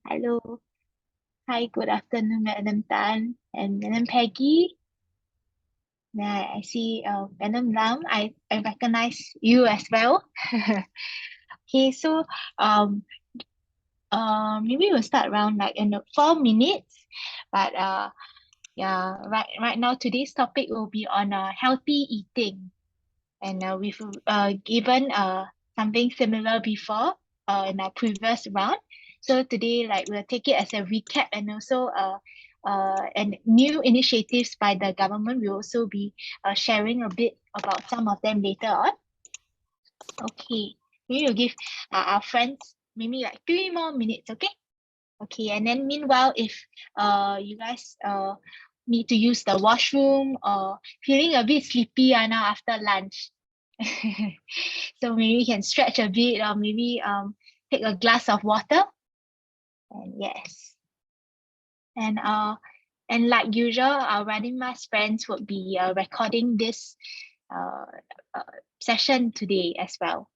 Hello. Hi, good afternoon, Madam Tan and Madam Peggy. Yeah, I see Madam Lam. I recognize you as well. Okay, so um maybe we'll start around like in 4 minutes. But yeah, right now today's topic will be on healthy eating. And we've given something similar before in our previous round. So today, like we'll take it as a recap and also and new initiatives by the government. We'll also be sharing a bit about some of them later on. Okay, maybe we'll give our friends maybe like 3 more minutes, okay? Okay, and then meanwhile, if you guys need to use the washroom or feeling a bit sleepy now after lunch, so maybe you can stretch a bit or maybe take a glass of water. And yes. And like usual, our Running Mask friends would be recording this uh, session today as well.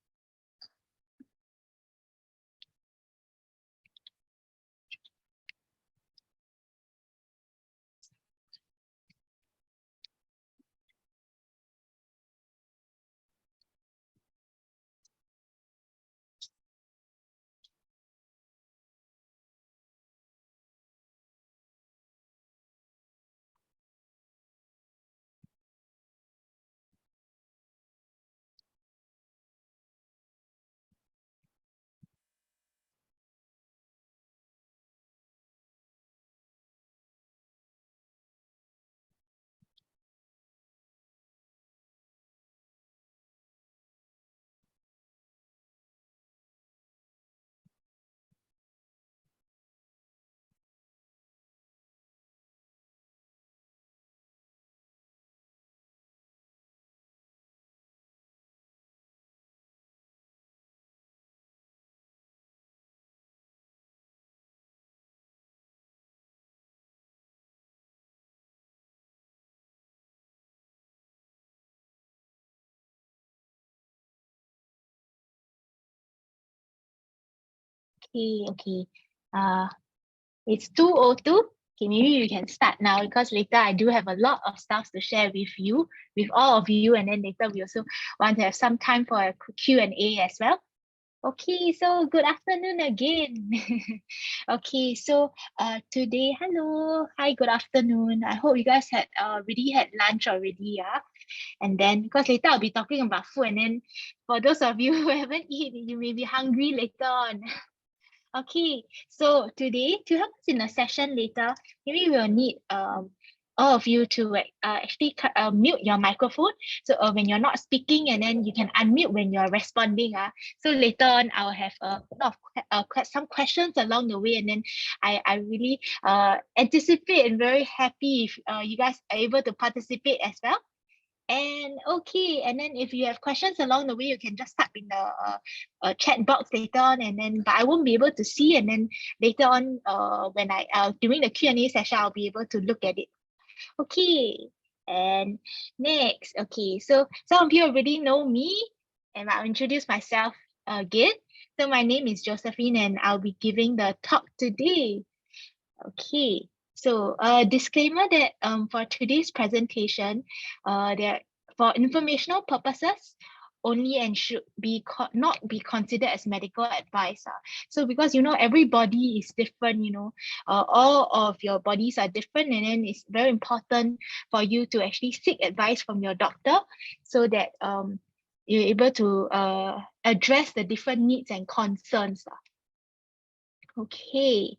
Okay. It's 2:02. Okay, maybe you can start now because later I do have a lot of stuff to share with you, with all of you, and then later we also want to have some time for a Q&A as well. Okay, so good afternoon again. Okay, so today, hello, hi, good afternoon. I hope you guys had already had lunch already, yeah. And then because later I'll be talking about food, and then for those of you who haven't eaten, you may be hungry later on. Okay, so today to help us in a session later, maybe we'll need all of you to actually mute your microphone. So when you're not speaking, and then you can unmute when you're responding. So later on, I'll have a lot of some questions along the way, and then I really anticipate and very happy if you guys are able to participate as well. And okay, and then if you have questions along the way, you can just type in the chat box later on, and then but I won't be able to see, and then later on, when I during the Q&A session, I'll be able to look at it. Okay, and next, okay, so some of you already know me, and I'll introduce myself again. So my name is Josephine, and I'll be giving the talk today. Okay. So a disclaimer that for today's presentation, that for informational purposes only and should be not be considered as medical advice. So because every body is different, all of your bodies are different, and then it's very important for you to actually seek advice from your doctor so that you're able to address the different needs and concerns. Okay.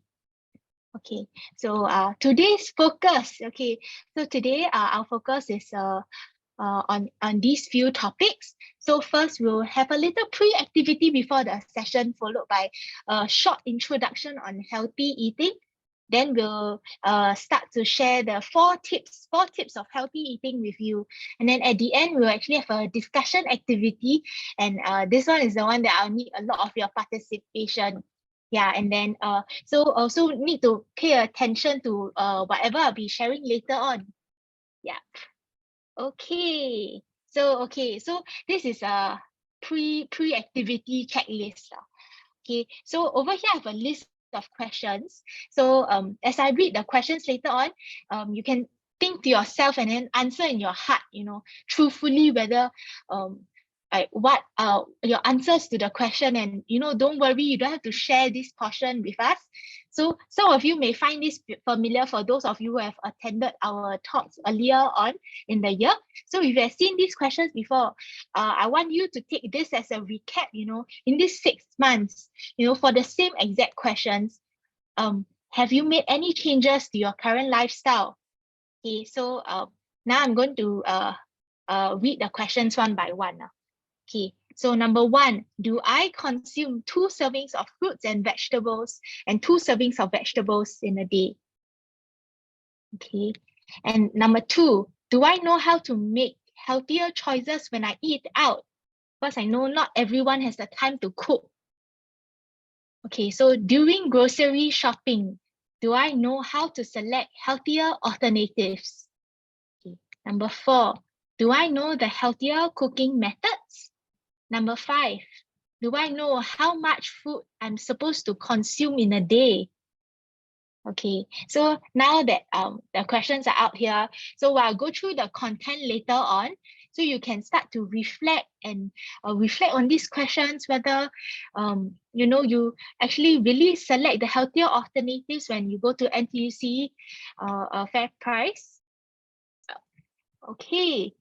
Okay, so today's focus. Okay, so today our focus is on these few topics. So first, we'll have a little pre-activity before the session, followed by a short introduction on healthy eating. Then we'll start to share the four tips of healthy eating with you. And then at the end, we'll actually have a discussion activity. And this one is the one that I'll need a lot of your participation. Yeah, and then so also need to pay attention to whatever I'll be sharing later on. Yeah. Okay. So this is a pre-activity checklist. Okay, so over here I have a list of questions. So as I read the questions later on, you can think to yourself and then answer in your heart, truthfully whether what are your answers to the question. And don't worry, you don't have to share this portion with us. So some of you may find this familiar for those of you who have attended our talks earlier on in the year. So if you have seen these questions before, I want you to take this as a recap, in these 6 months, for the same exact questions, have you made any changes to your current lifestyle? Okay, so now I'm going to read the questions one by one. Okay, so number 1, do I consume 2 servings of fruits and vegetables and 2 servings of vegetables in a day? Okay, and number 2, do I know how to make healthier choices when I eat out? Because I know not everyone has the time to cook. Okay, so during grocery shopping, do I know how to select healthier alternatives? Okay. Number 4, do I know the healthier cooking methods? Number 5, do I know how much food I'm supposed to consume in a day? Okay, so now that the questions are out here, so I'll go through the content later on, so you can start to reflect and reflect on these questions, whether you actually really select the healthier alternatives when you go to NTUC Fair Price. Okay,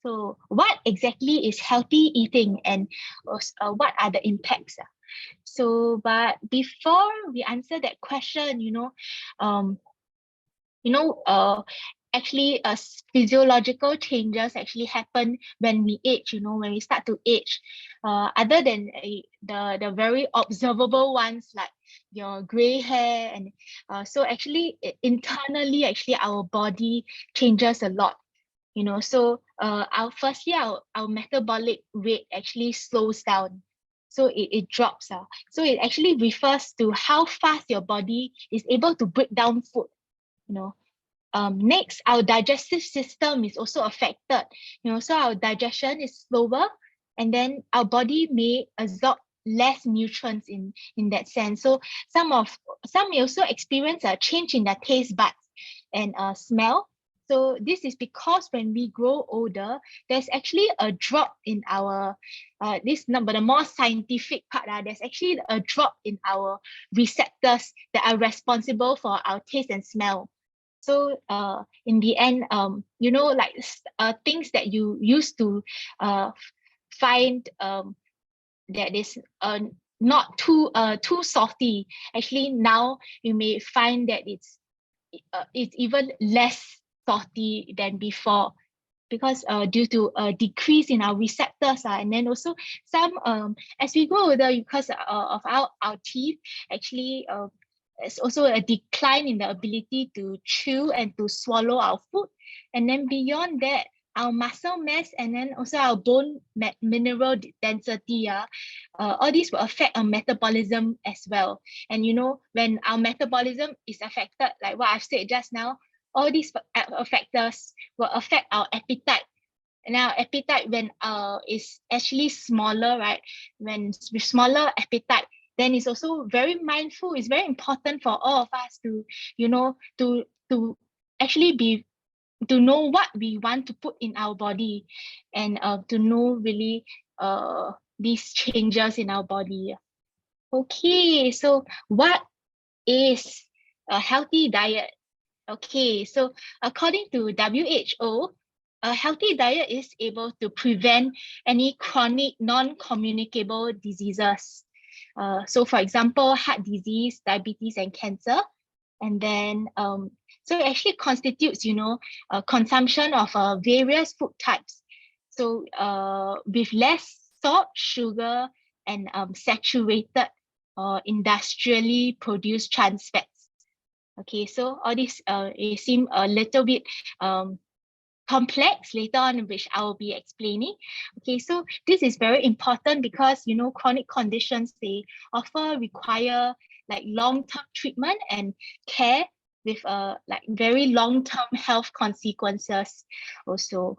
so what exactly is healthy eating, and what are the impacts? So, but before we answer that question, actually physiological changes actually happen when we age, when we start to age, other than the very observable ones like your gray hair. And so actually internally, actually our body changes a lot. So our metabolic rate actually slows down. So it drops. So it actually refers to how fast your body is able to break down food. Next, our digestive system is also affected. So our digestion is slower, and then our body may absorb less nutrients in that sense. So some may also experience a change in their taste buds and smell. So this is because when we grow older, there's actually a drop in our, the more scientific part, there's actually a drop in our receptors that are responsible for our taste and smell. So in the end, things that you used to find that is not too salty, actually now you may find that it's even less salty than before, because due to a decrease in our receptors, and then also some as we grow older, because of our teeth, actually it's also a decline in the ability to chew and to swallow our food. And then beyond that, our muscle mass and then also our bone mineral density, all these will affect our metabolism as well. And when our metabolism is affected, like what I've said just now, all these factors will affect our appetite. And our appetite, when is actually smaller, right? When with smaller appetite, then it's also very mindful. It's very important for all of us to, to actually to know what we want to put in our body, and to know really these changes in our body. Okay, so what is a healthy diet? Okay, so according to WHO, a healthy diet is able to prevent any chronic non-communicable diseases. So for example, heart disease, diabetes, and cancer. And then, so it actually constitutes, consumption of various food types. So with less salt, sugar, and saturated or industrially produced trans fats. Okay, so all this it seem a little bit complex later on, which I will be explaining. Okay, so this is very important because chronic conditions, they often require like long-term treatment and care with like very long-term health consequences also.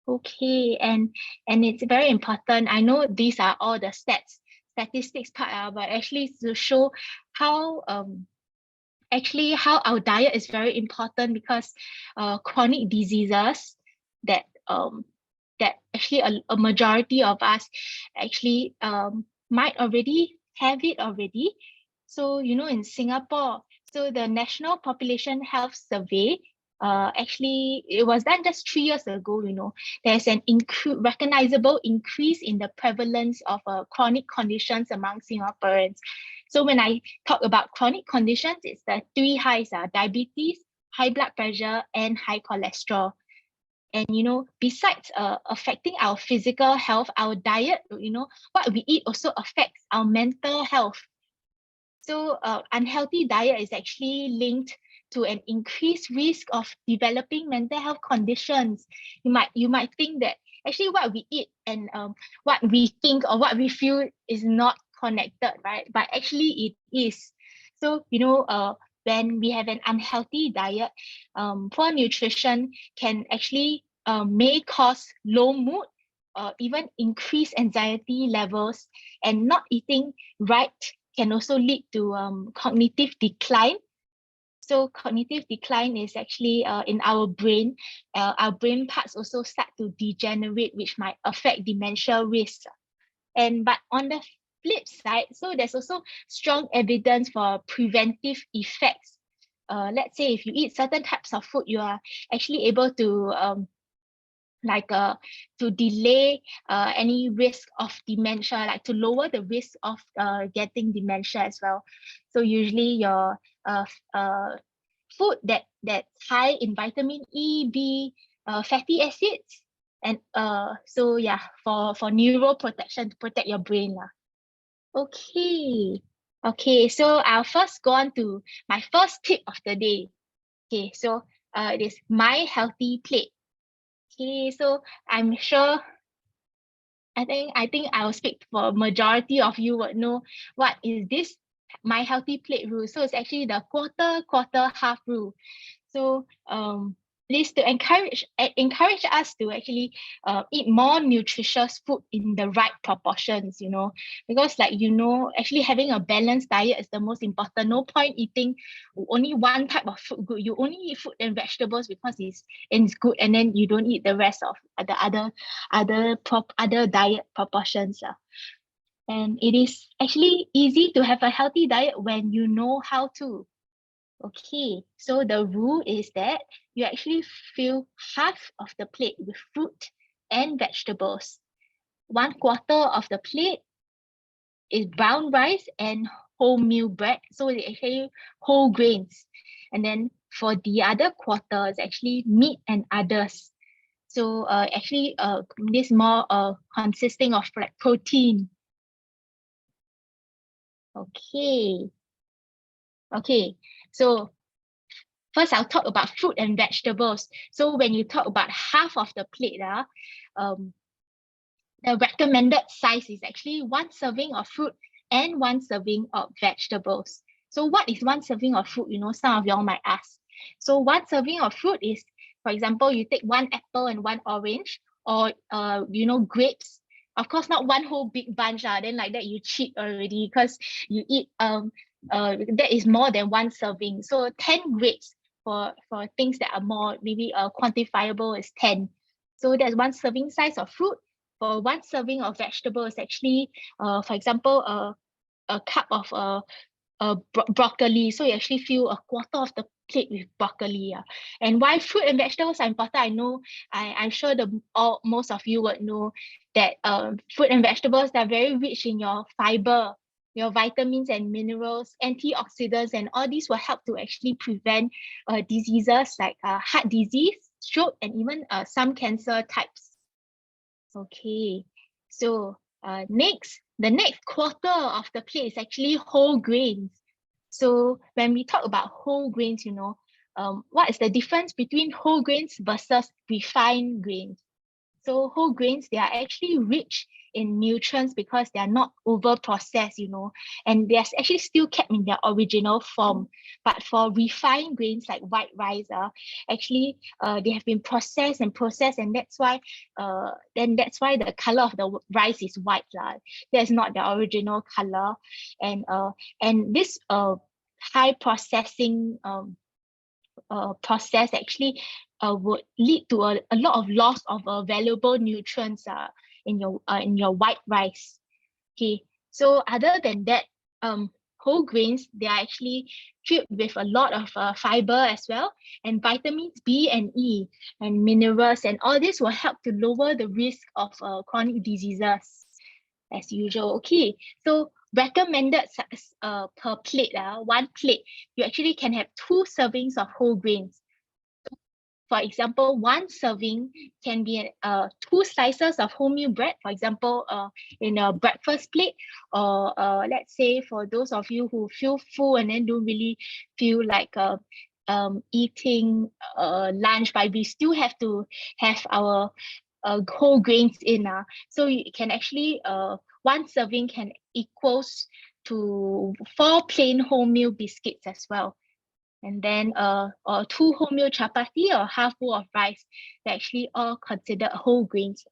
Okay, and it's very important. I know these are all the statistics part, but actually to show how actually how our diet is very important, because chronic diseases that actually a majority of us actually might already have it already. So, you know, in Singapore, so the National Population Health Survey, actually, it was done just 3 years ago, you know, there's an recognizable increase in the prevalence of chronic conditions among Singaporeans. So when I talk about chronic conditions, it's the 3 highs, diabetes, high blood pressure, and high cholesterol. And, you know, besides affecting our physical health, our diet, you know, what we eat also affects our mental health. So unhealthy diet is actually linked to an increased risk of developing mental health conditions. You might think that actually what we eat and what we think or what we feel is not connected, right? But actually it is. So, you know, when we have an unhealthy diet, poor nutrition can actually may cause low mood, even increase anxiety levels, and not eating right can also lead to cognitive decline. So cognitive decline is actually in our brain. Our brain parts also start to degenerate, which might affect dementia risk. But on the flip side, so there's also strong evidence for preventive effects. Let's say if you eat certain types of food, you are actually able to to delay any risk of dementia, like to lower the risk of getting dementia as well. So usually your food that's high in vitamin E, B, fatty acids, and so yeah, for neural protection, to protect your brain lah. Okay, so I'll first go on to my first tip of the day. Okay, so it is my healthy plate. Okay, so I'm sure I think I'll speak for a majority of you would know what is this my healthy plate rule. So it's actually the quarter half rule. So this to encourage us to actually eat more nutritious food in the right proportions, you know, because like, you know, actually having a balanced diet is the most important. No point eating only one type of food good. You only eat fruit and vegetables because it's good, and then you don't eat the rest of the other diet proportions. And it is actually easy to have a healthy diet when you know how to. Okay, so the rule is that you actually fill half of the plate with fruit and vegetables. 1/4 of the plate is brown rice and wholemeal bread. So it's actually whole grains. And then for the other quarter, it's actually meat and others. So actually this more consisting of like protein. Okay, so first I'll talk about fruit and vegetables. So when you talk about half of the plate, the recommended size is actually 1 serving of fruit and 1 serving of vegetables. So what is 1 serving of fruit? You know, some of y'all might ask. So 1 serving of fruit is, for example, you take 1 apple and 1 orange, or you know, grapes. Of course, not 1 whole big bunch. Then like that you cheat already, because you eat that is more than 1 serving. So 10 grapes for things that are more maybe quantifiable is 10. So that's 1 serving size of fruit. For 1 serving of vegetables, actually, for example, a cup of broccoli. So you actually fill 1/4 of the plate with broccoli. And why fruit and vegetables are important, I know, I'm sure most of you would know that fruit and vegetables are very rich in your fiber, your vitamins and minerals, antioxidants, and all these will help to actually prevent diseases like heart disease, stroke, and even some cancer types. Okay, so the next 1/4 of the plate is actually whole grains. So when we talk about whole grains, you know, what is the difference between whole grains versus refined grains? So whole grains, they are actually rich in nutrients because they are not over processed, you know, and they're actually still kept in their original form. But for refined grains like white rice, actually they have been processed, and that's why the color of the rice is white. That's not the original color. And this high processing process actually would lead to a lot of loss of valuable nutrients in your white rice. Okay, so other than that, whole grains, they are actually filled with a lot of fiber as well, and vitamins B and E and minerals, and all this will help to lower the risk of chronic diseases as usual. Okay, so recommended per plate, one plate, you actually can have 2 servings of whole grains. For example, one serving can be 2 slices of wholemeal bread, for example, in a breakfast plate, or let's say for those of you who feel full and then don't really feel like eating lunch, but we still have to have our whole grains in. So you can actually, one serving can equals to 4 plain wholemeal biscuits as well. And then or 2 wholemeal chapati or half bowl of rice. They're actually all considered whole grains.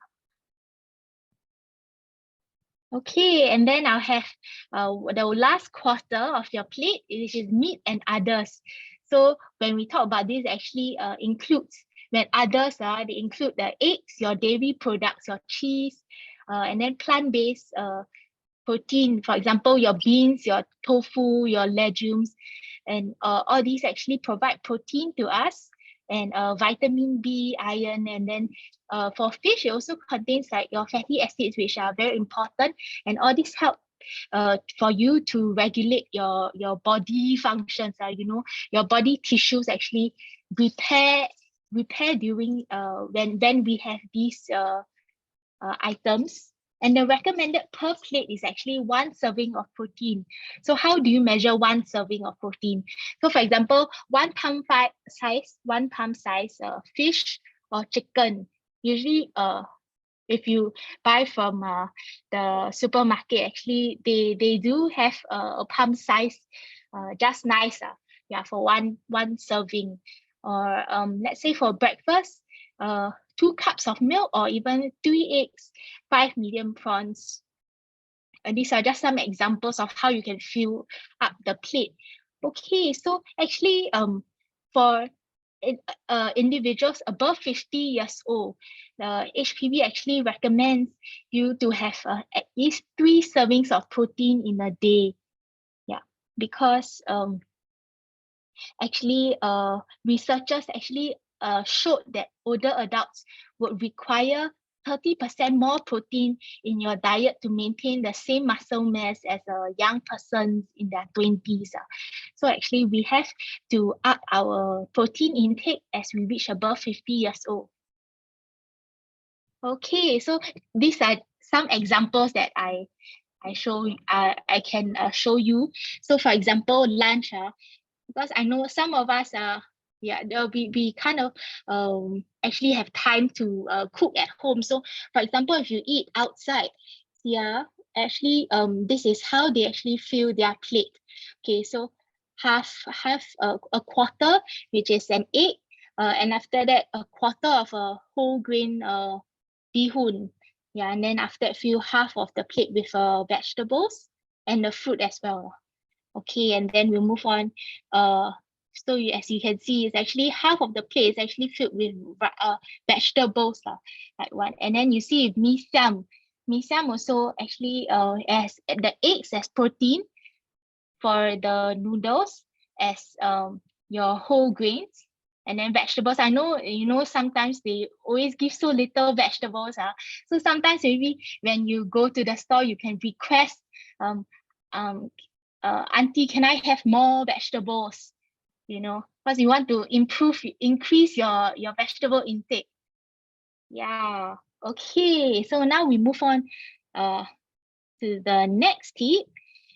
Okay, and then I'll have the last quarter of your plate, which is meat and others. So when we talk about this, actually includes, when others they include the eggs, your dairy products, your cheese, and then plant-based protein, for example, your beans, your tofu, your legumes, and all these actually provide protein to us, and vitamin B, iron, and then for fish, it also contains like your fatty acids, which are very important, and all this help for you to regulate your body functions. You know, your body tissues actually repair during when we have these items. And the recommended per plate is actually 1 serving of protein. So how do you measure 1 serving of protein? So for example, 1 palm size fish or chicken. Usually, if you buy from the supermarket, actually they do have a palm size, just nice, for one serving. Or let's say for breakfast, 2 cups of milk, or even 3 eggs, 5 medium prawns. And these are just some examples of how you can fill up the plate. Okay, so actually for individuals above 50 years old, the HPV actually recommends you to have at least 3 servings of protein in a day. Yeah, because actually researchers actually showed that older adults would require 30% more protein in your diet to maintain the same muscle mass as a young person in their 20s. So actually we have to up our protein intake as we reach above 50 years old. Okay, so these are some examples that I can show you. So for example, lunch, because I know some of us we kind of actually have time to cook at home. So for example, if you eat outside, actually this is how they actually fill their plate. Okay, so half a quarter, which is an egg, and after that a quarter of a whole grain bihun. Yeah, and then after that fill half of the plate with vegetables and the fruit as well. Okay, and then we'll move on. So as you can see, it's actually half of the plate is actually filled with vegetables, like one. And then you see mee siam. Mee siam also actually as the eggs as protein, for the noodles as your whole grains, and then vegetables. I know, you know, sometimes they always give so little vegetables. So sometimes maybe when you go to the store, you can request, auntie, can I have more vegetables? You know, because you want to increase your vegetable intake. Yeah. Okay. So now we move on to the next tip,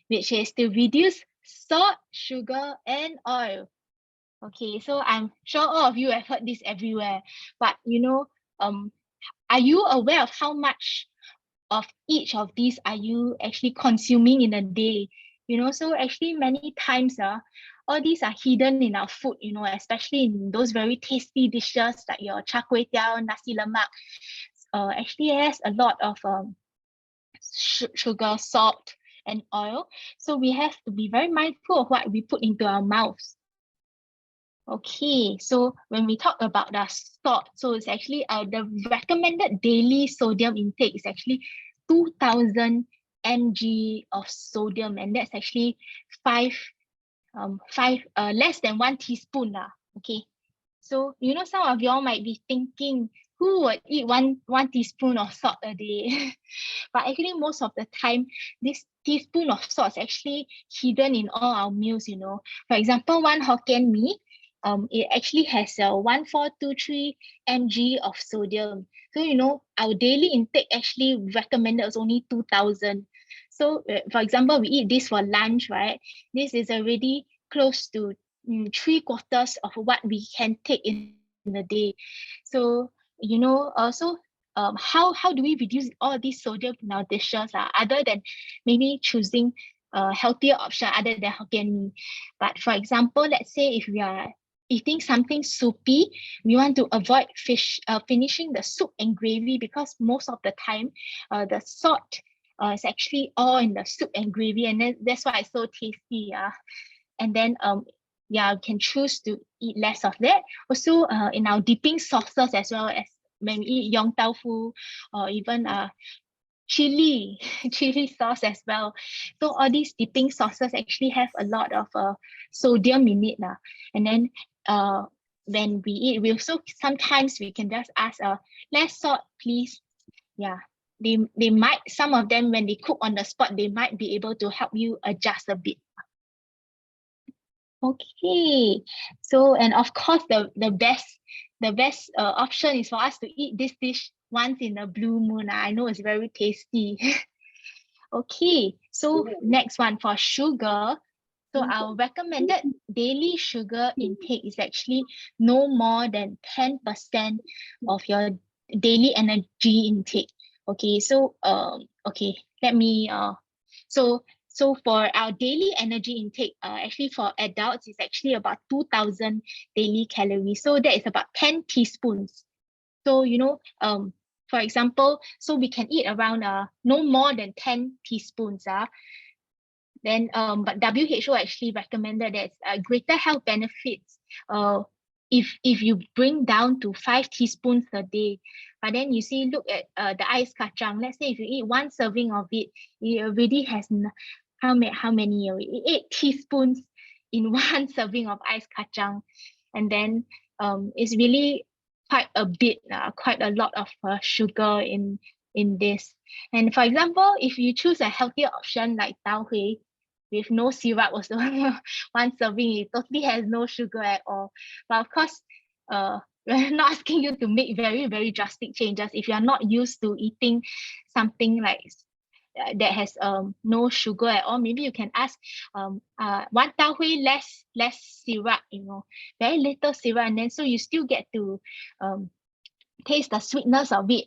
which is to reduce salt, sugar, and oil. Okay, so I'm sure all of you have heard this everywhere, but you know, are you aware of how much of each of these are you actually consuming in a day? So actually many times all these are hidden in our food, especially in those very tasty dishes like your char kway teow, nasi lemak. Actually has a lot of sugar, salt, and oil. So we have to be very mindful of what we put into our mouths. Okay, so when we talk about the salt, so it's actually the recommended daily sodium intake is actually 2,000 mg of sodium, and that's actually less than 1 teaspoon. Okay, so some of y'all might be thinking, who would eat one teaspoon of salt a day? But actually most of the time, this teaspoon of salt is actually hidden in all our meals. For example, one Hokkien mee, it actually has 1423 mg of sodium. So our daily intake actually recommended is only 2,000. So for example, we eat this for lunch, right? This is already close to 3/4 of what we can take in a day. So how do we reduce all these sodium in our dishes other than maybe choosing a healthier option other than Hokkien mee? But for example, let's say if we are eating something soupy, we want to avoid finishing the soup and gravy, because most of the time the salt is actually all in the soup and gravy, and then that's why it's so tasty. And then we can choose to eat less of that. Also in our dipping sauces, as well as when we eat yong tau fu, or even chili sauce as well. So all these dipping sauces actually have a lot of sodium in it. And then when we eat, we also sometimes we can just ask less salt, please. Yeah, they might, some of them, when they cook on the spot, they might be able to help you adjust a bit. Okay, so, and of course the best option is for us to eat this dish once in a blue moon. I know it's very tasty. Okay, so next one for sugar. So our recommended daily sugar intake is actually no more than 10% of your daily energy intake. Okay, so let me so for our daily energy intake, actually for adults, it's actually about 2,000 daily calories. So that is about 10 teaspoons. So for example, so we can eat around no more than 10 teaspoons. Then but WHO actually recommended that greater health benefits if you bring down to 5 teaspoons a day. But then you see, look at the ice kacang. Let's say if you eat 1 serving of it, it already has how many 8 teaspoons in 1 serving of ice kacang. And then it's really quite a bit, quite a lot of sugar in this. And for example, if you choose a healthier option like tau hui with no syrup also, 1 serving, it totally has no sugar at all. But of course, we're not asking you to make very, very drastic changes. If you're not used to eating something like that has no sugar at all, maybe you can ask 1 tau hui, less syrup, very little syrup, and then so you still get to taste the sweetness of it.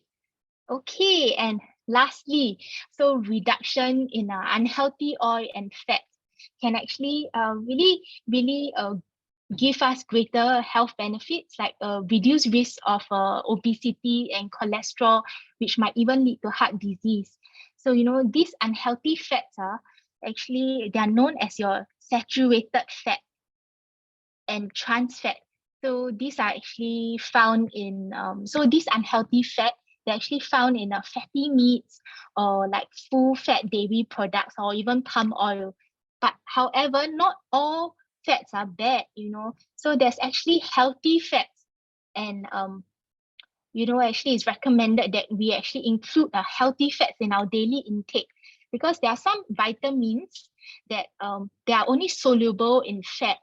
Okay, and lastly, so reduction in unhealthy oil and fat can actually really give us greater health benefits, like reduced risk of obesity and cholesterol, which might even lead to heart disease. So these unhealthy fats actually, they are known as your saturated fat and trans fat. So these are actually found in so these unhealthy fat, they're actually found in fatty meats or like full fat dairy products or even palm oil. But however, not all fats are bad, so there's actually healthy fats, and actually it's recommended that we actually include healthy fats in our daily intake, because there are some vitamins that they are only soluble in fats.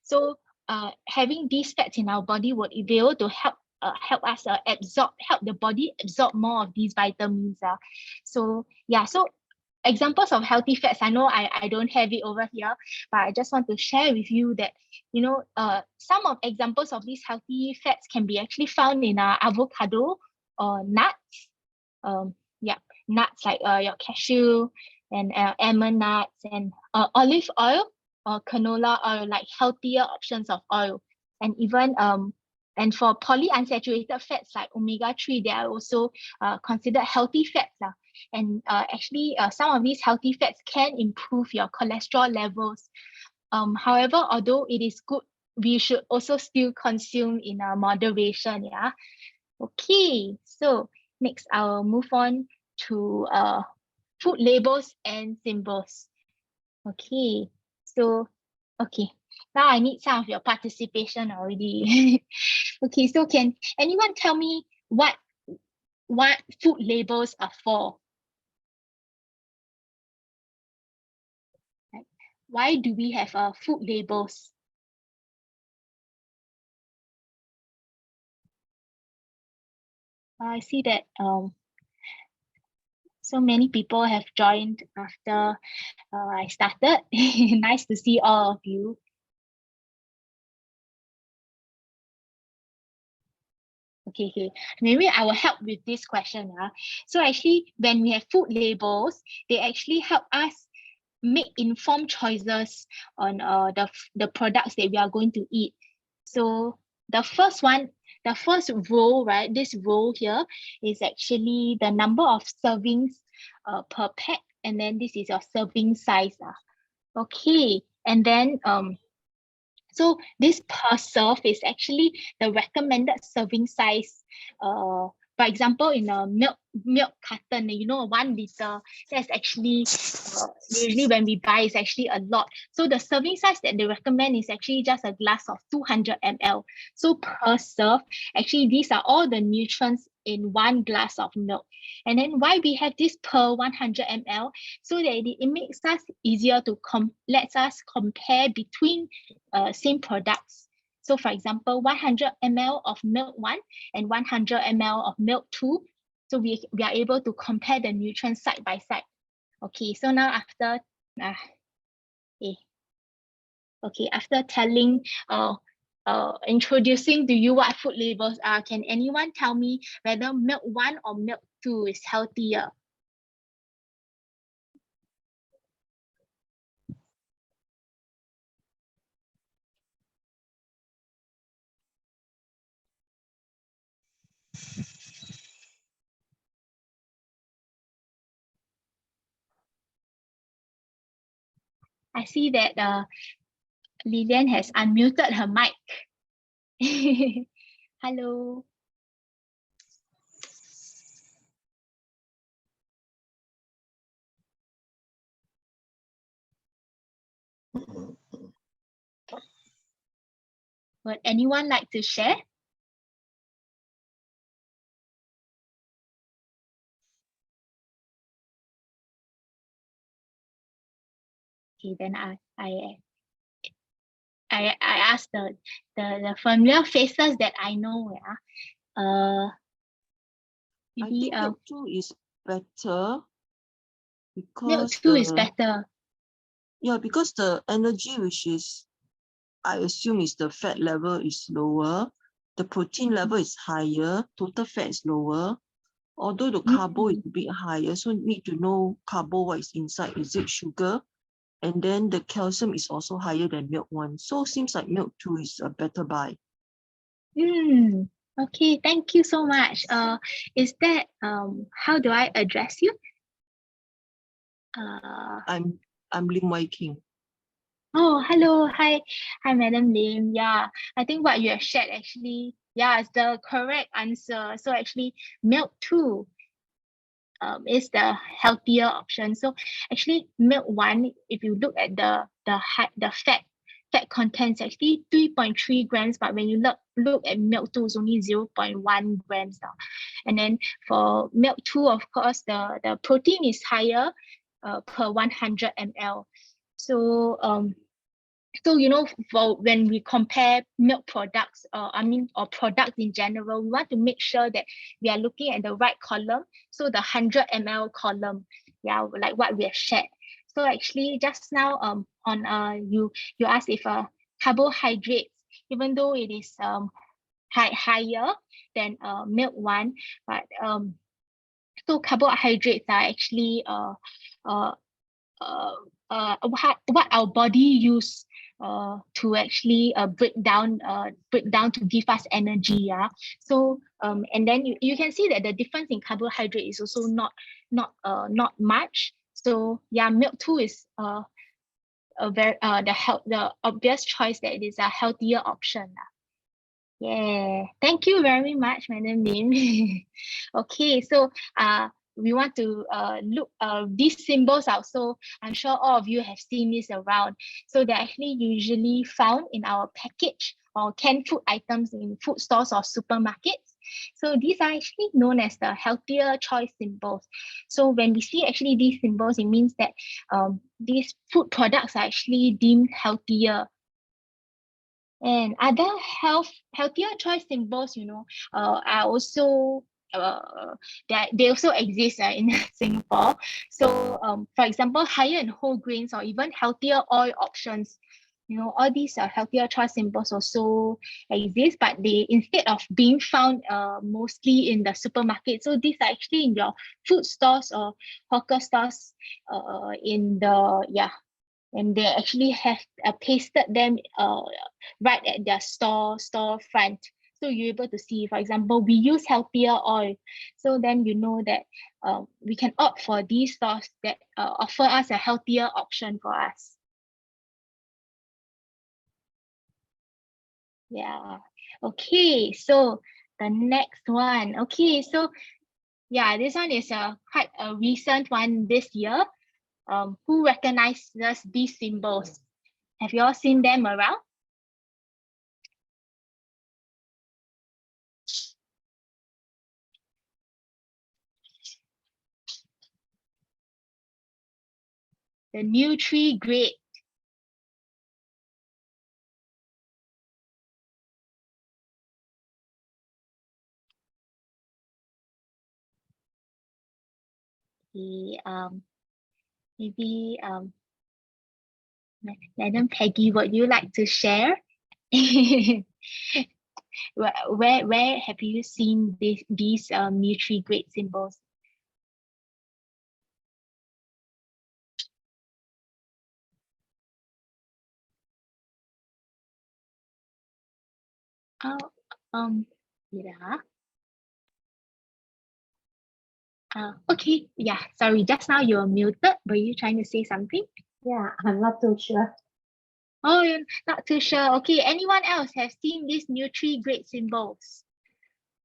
So having these fats in our body would be able to help us help the body absorb more of these vitamins. So examples of healthy fats, I know I don't have it over here, but I just want to share with you that some of examples of these healthy fats can be actually found in avocado or nuts. nuts like your cashew and almond nuts and olive oil or canola oil, like healthier options of oil. And even and for polyunsaturated fats like omega-3, they are also considered healthy fats. And actually, some of these healthy fats can improve your cholesterol levels. However, although it is good, we should also still consume in moderation. Yeah. Okay. So next, I'll move on to food labels and symbols. Okay. So okay. Now I need some of your participation already. Okay. So can anyone tell me what food labels are for? Why do we have food labels? I see that so many people have joined after I started. Nice to see all of you. Okay. Maybe I will help with this question. So actually, when we have food labels, they actually help us make informed choices on the products that we are going to eat. So the first row, right? This row here is actually the number of servings per pack, and then this is your serving size. Okay, and then so this per serve is actually the recommended serving size. For example, in a milk carton, 1 liter, that's actually usually when we buy is actually a lot. So the serving size that they recommend is actually just a glass of 200 ml. So per serve, actually these are all the nutrients in 1 glass of milk. And then why we have this per 100 ml, so that it makes us easier to lets us compare between same products. So for example, 100 ml of milk 1 and 100 ml of milk 2. So we are able to compare the nutrients side by side. Okay, so now after after telling introducing to you what food labels are, can anyone tell me whether milk 1 or milk 2 is healthier? I see that Lilian has unmuted her mic. Hello. Would anyone like to share? Okay, then I asked the familiar faces that I know. Maybe, I think milk 2 is better because milk 2 is better. Yeah, because the energy, which is, I assume, is the fat level is lower, the protein level is higher, total fat is lower, although the carbo is a bit higher. So need to know carbo, what is inside. Is it sugar? And then the calcium is also higher than milk 1. So seems like milk 2 is a better buy. Okay, thank you so much. Is that how do I address you? I'm Lim Wai King. Oh, hello. Hi, Madam Lim. Yeah, I think what you have shared actually, is the correct answer. So actually, milk 2 is the healthier option. So actually, milk 1, if you look at the fat content, actually 3.3 grams, but when you look at milk 2, it's only 0.1 grams now. And then for milk 2, of course, the protein is higher per 100 ml. So for when we compare milk products, or products in general, we want to make sure that we are looking at the right column. So the 100 ml column, like what we have shared. So actually, just now, you asked if carbohydrates, even though it is higher than milk 1, but So carbohydrates are actually what our body use to actually break down to give us energy. Yeah. So and then you can see that the difference in carbohydrate is also not much. So yeah, milk too is a very the obvious choice that it is a healthier option. Yeah, thank you very much, Madam Lim. Okay, so we want to look these symbols out. So I'm sure all of you have seen this around. So they're actually usually found in our package or canned food items in food stores or supermarkets. So these are actually known as the healthier choice symbols. So when we see actually these symbols, it means that these food products are actually deemed healthier. And other healthier choice symbols, are also they also exist in Singapore. So for example, higher in whole grains or even healthier oil options, all these healthier choice symbols also exist, but they, instead of being found mostly in the supermarket, so these are actually in your food stores or hawker stores and they actually have pasted them right at their store front. So you're able to see, for example, we use healthier oil. So then you know that we can opt for these stores that offer us a healthier option for us. Yeah. Okay, so the next one. Okay, so yeah, this one is quite a recent one this year. Who recognizes these symbols? Have you all seen them around? The Nutri-Grade. Maybe Madam Peggy, would you like to share? where have you seen these Nutri-Grade symbols? Oh, yeah. Okay, yeah, sorry, just now you were muted. Were you trying to say something? Yeah, I'm not too sure. Oh, you're not too sure. Okay, anyone else have seen these Nutri-Grade symbols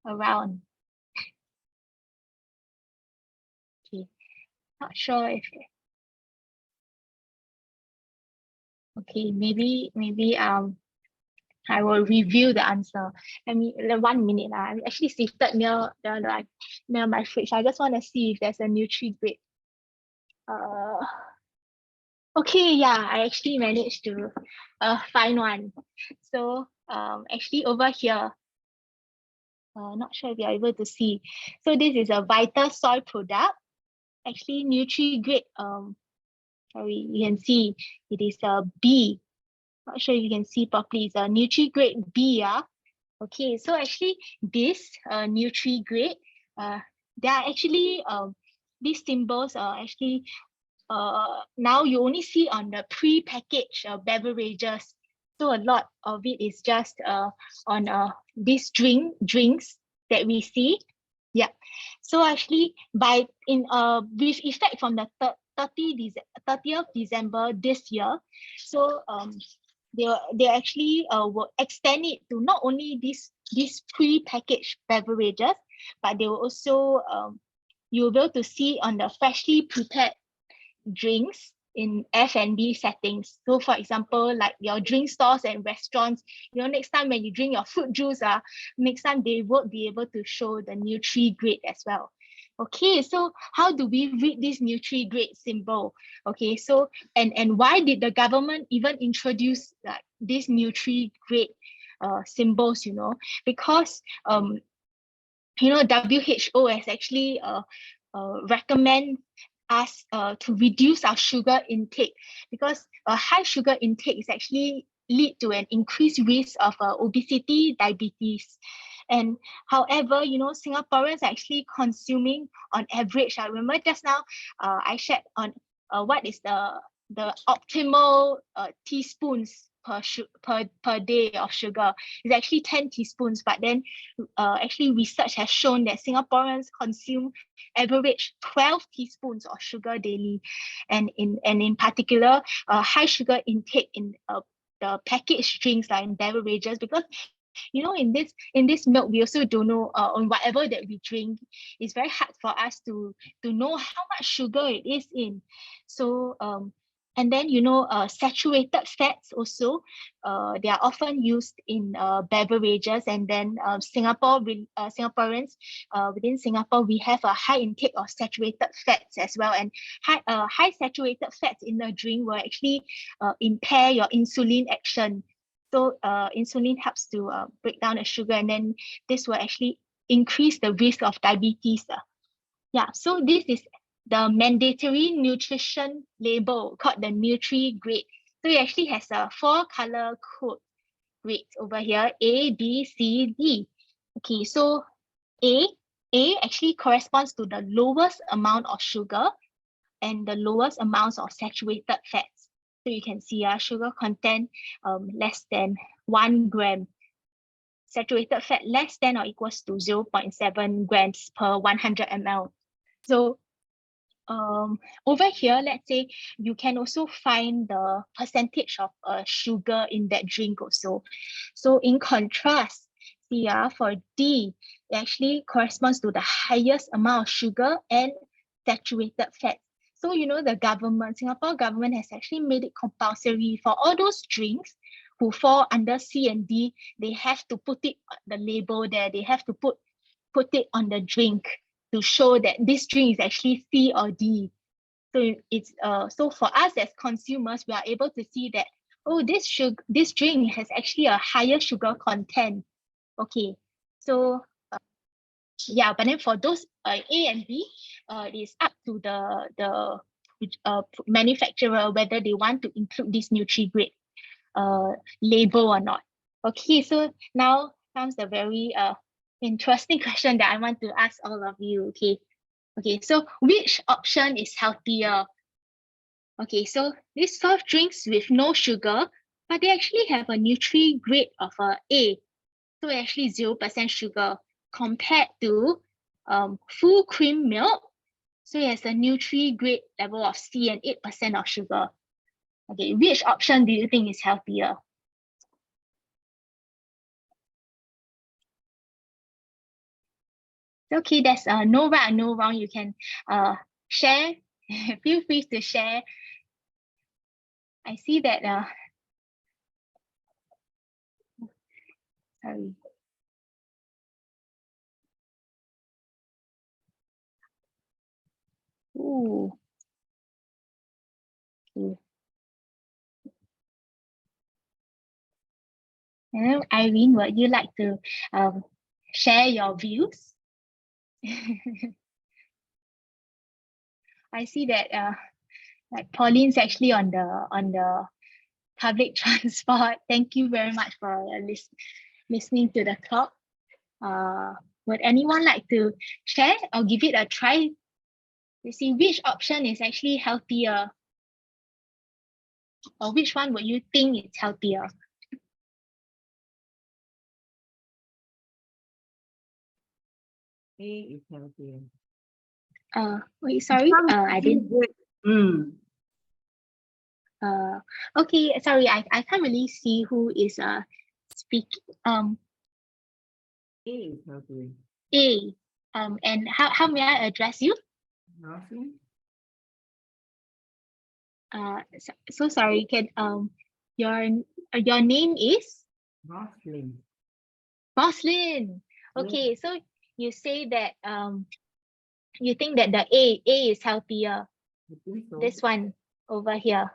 around? Okay, not sure if. Okay, maybe I will review the answer. I mean, 1 minute. I'm actually seated near my fridge. I just want to see if there's a Nutri-Grade. Okay, yeah, I actually managed to find one. So actually over here, not sure if you're able to see. So this is a vital soil product. Actually, Nutri-Grade. Sorry, you can see it is a B. Not sure you can see properly. It's a Nutri-Grade B. Yeah. Okay, so actually this Nutri-Grade, they are actually these symbols are actually now you only see on the pre-packaged beverages. So a lot of it is just on these drinks that we see. Yeah. So actually with effect from the 30th December this year, so they actually will extend it to not only these pre-packaged beverages, but they will also you'll be able to see on the freshly prepared drinks in F&B settings. So for example, like your drink stores and restaurants, next time when you drink your fruit juice, next time they will be able to show the Nutri-Grade as well. Okay, so how do we read this Nutri-Grade symbol? Okay, so and why did the government even introduce this Nutri-Grade symbols? Because WHO has actually recommend us to reduce our sugar intake, because a high sugar intake is actually lead to an increased risk of obesity, diabetes. And however, you know, Singaporeans are actually consuming on average. I remember just now I shared on what is the optimal teaspoons per day of sugar. It's actually 10 teaspoons, but then actually research has shown that Singaporeans consume average 12 teaspoons of sugar daily, and in particular high sugar intake in the packaged drinks like in beverages, because you know, in this milk, we also don't know on whatever that we drink. It's very hard for us to know how much sugar it is in. So and then, you know, saturated fats also, they are often used in beverages. And then Singaporeans, within Singapore, we have a high intake of saturated fats as well. And high saturated fats in the drink will actually impair your insulin action. So insulin helps to break down the sugar, and then this will actually increase the risk of diabetes. Yeah, so this is the mandatory nutrition label called the Nutri-Grade. So it actually has a 4-color code grades over here, A, B, C, D. Okay, so A actually corresponds to the lowest amount of sugar and the lowest amounts of saturated fats. So you can see sugar content less than 1 gram. Saturated fat less than or equals to 0.7 grams per 100 ml. So over here, let's say you can also find the percentage of sugar in that drink also. So in contrast, see for D, it actually corresponds to the highest amount of sugar and saturated fat. So, you know, the government, Singapore government has actually made it compulsory for all those drinks who fall under C and D. They have to put it on the label there. They have to put it on the drink to show that this drink is actually C or D. So it's so for us as consumers, we are able to see that, oh, this drink has actually a higher sugar content. Okay, so yeah, but then for those A and B, it is up to the manufacturer whether they want to include this Nutri-Grade label or not. Okay, so now comes the very interesting question that I want to ask all of you. Okay, so which option is healthier? Okay, so these soft drinks with no sugar, but they actually have a Nutri-Grade of A, so actually 0% sugar, compared to full cream milk, so it has a Nutri-Grade level of C and 8% of sugar. Okay, which option do you think is healthier? Okay, there's no right or no wrong. You can share. Feel free to share. I see that. Sorry. Ooh. Okay. And Irene, would you like to share your views? I see that like Pauline's actually on the public transport. Thank you very much for listening to the talk. Would anyone like to share or give it a try to see which option is actually healthier? Or which one would you think is healthier? A is healthier. Wait, sorry, I didn't. Okay, sorry, I can't really see who is speaking. A is healthier. A. And how may I address you? Nothing. So sorry, can your name is? Nothing. Boslin. Okay, so you say that you think that the A is healthier. I think so. This one over here.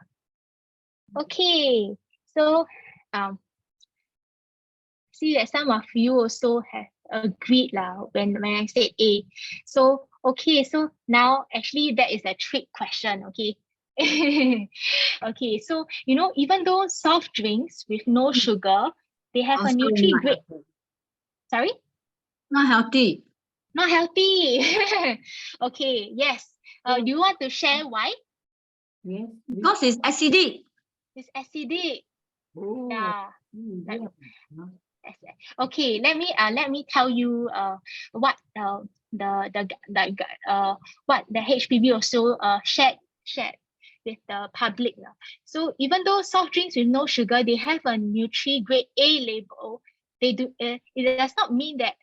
Okay, so see that some of you also have agreed when I said A. So okay, so now actually that is a trick question. Okay. Okay, so you know, even though soft drinks with no sugar, they have a Nutri-Grade. Sorry? Not healthy. Not healthy. Okay, yes. Do you want to share why? Yes. Because it's acidic. It's acidic. Oh. Yeah. Yeah. Okay, let me tell you what what the HPB also shared with the public. So even though soft drinks with no sugar, they have a Nutri-Grade A label, they do it does not mean that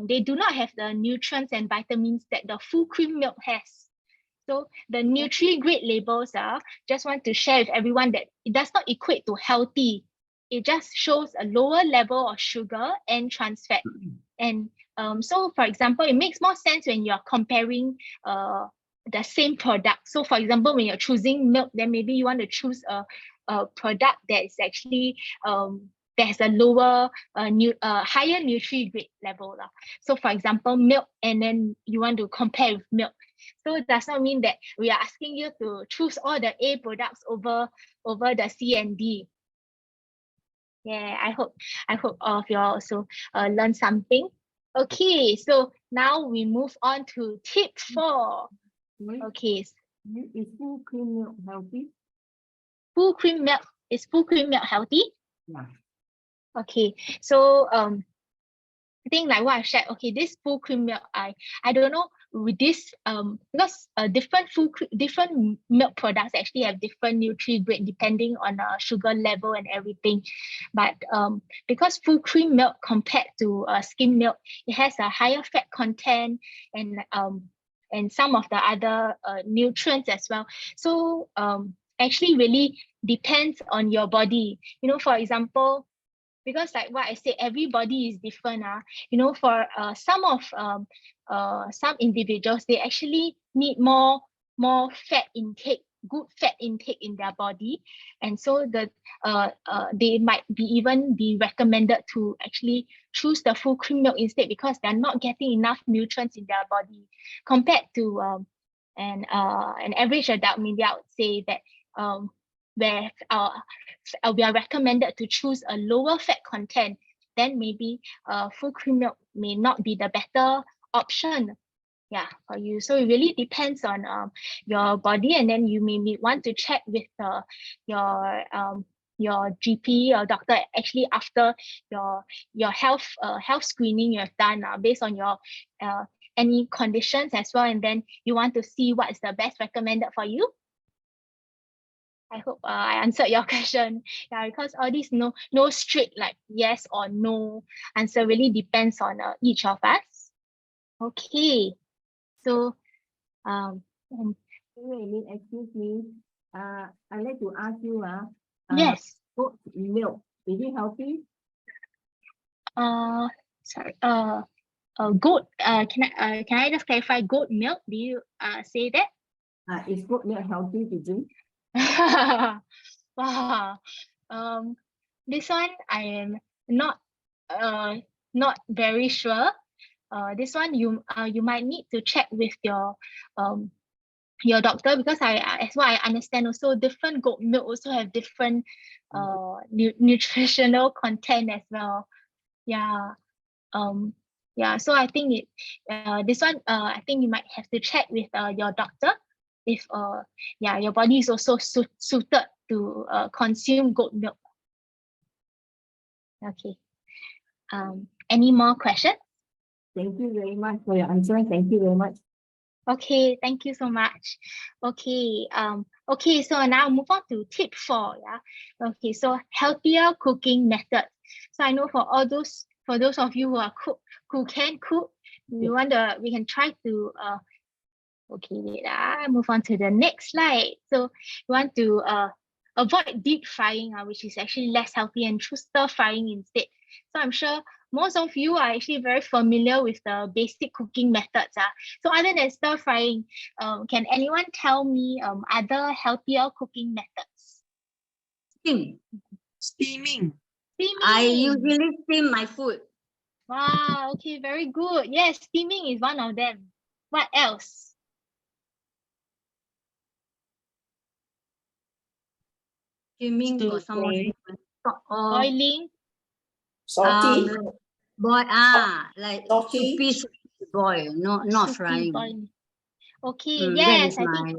they do not have the nutrients and vitamins that the full cream milk has. So the Nutri-Grade labels just want to share with everyone that it does not equate to healthy. It just shows a lower level of sugar and trans fat. And so for example, it makes more sense when you're comparing the same product. So for example, when you're choosing milk, then maybe you want to choose a product that is actually that has a lower higher Nutri-Grade level. So for example, milk, and then you want to compare with milk. So it does not mean that we are asking you to choose all the A products over the C and D. Yeah, I hope all of you all also learn something. Okay, so now we move on to tip 4. Okay, Is full cream milk healthy? full cream milk, is full cream milk healthy? Yeah. Okay, so I think like what I shared, okay, this full cream milk, I don't know with this because different milk products actually have different Nutri-Grade depending on sugar level and everything. But because full cream milk compared to skim milk, it has a higher fat content and some of the other nutrients as well. So actually really depends on your body. You know, for example, because like what I said, everybody is different. For some individuals, they actually need more fat intake, good fat intake in their body, and so they might even be recommended to actually choose the full cream milk instead because they're not getting enough nutrients in their body compared to an average adult. Maybe I would say that where we are recommended to choose a lower fat content, then maybe full cream milk may not be the better option, yeah, for you. So it really depends on your body, and then you may want to check with your GP or doctor actually after your health screening you have done based on your any conditions as well, and then you want to see what is the best recommended for you. I hope I answered your question. Yeah, because all these no strict like yes or no answer, really depends on each of us. Okay, so excuse me. I'd like to ask you. yes. Goat milk, is it healthy? Sorry. Goat. Can I just clarify? Goat milk? Do you say that? Is goat milk healthy to drink? Wow. This one I am not very sure. This one you might need to check with your doctor, because as what I understand also, different goat milk also have different nutritional content as well. Yeah. Yeah, so I think this one I think you might have to check with your doctor if your body is also suited to consume goat milk. Okay. Any more questions? Thank you very much for your answer. Thank you very much. Okay, thank you so much. Okay, okay, so now move on to tip 4. Yeah. Okay, so healthier cooking methods. So I know for those of you who can cook, we can try to okay, wait, move on to the next slide. So we want to avoid deep frying, which is actually less healthy, and choose stir frying instead. So I'm sure most of you are actually very familiar with the basic cooking methods. So other than stir frying, can anyone tell me other healthier cooking methods? Steaming. I usually steam my food. Wow, okay, very good. Yes, steaming is one of them. What else? Steaming got some more boiling. Salty. Boil, like Okay. soupy boil, not Soupy frying. boiling. Okay, That yes, is I my, think.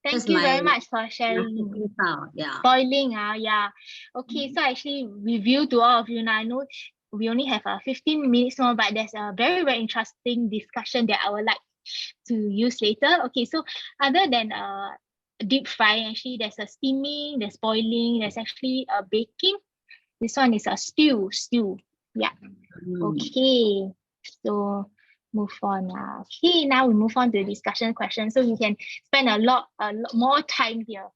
Thank that's you very my much for sharing. cooking style. Yeah. Boiling, yeah. Okay, so I actually review to all of you now. I know we only have 15 minutes more, but there's a very, very interesting discussion that I would like to use later. Okay, so other than deep frying, actually there's a steaming, there's boiling, there's actually a baking. This one is a stew. Yeah. Okay, so move on now. Okay, now we move on to the discussion question. So you can spend a lot more time here.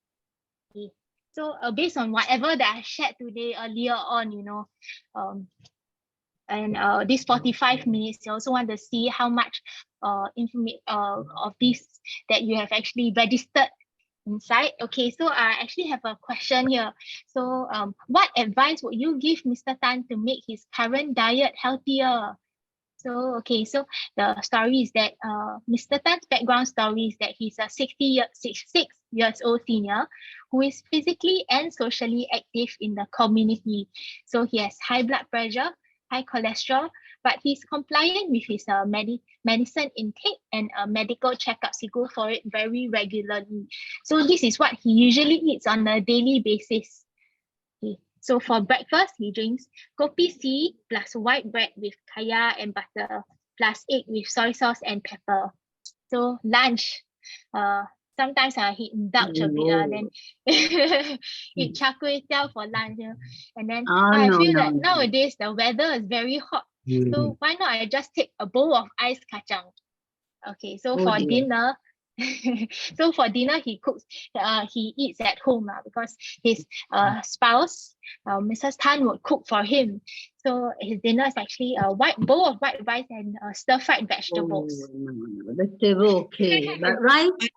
Okay. So based on whatever that I shared today earlier on, and this 45 minutes, you also want to see how much information of this that you have actually registered inside. Okay, so I actually have a question here. So what advice would you give Mr. Tan to make his current diet healthier? So okay, so the story is that Mr. Tan's background story is that he's a 66 years old senior who is physically and socially active in the community. So he has high blood pressure, high cholesterol, but he's compliant with his medicine intake and medical checkups. He goes for it very regularly. So this is what he usually eats on a daily basis. Okay. So for breakfast, he drinks kopi C plus white bread with kaya and butter plus egg with soy sauce and pepper. So lunch, sometimes he indulge a bit, then eat char kway teow for lunch. And then I feel that nowadays the weather is very hot. So why not I just take a bowl of ice kacang? Okay, so for dinner, so for dinner he cooks, he eats at home because his spouse, Mrs. Tan, would cook for him. So his dinner is actually a bowl of white rice and stir-fried vegetables. Vegetable, okay, but rice, I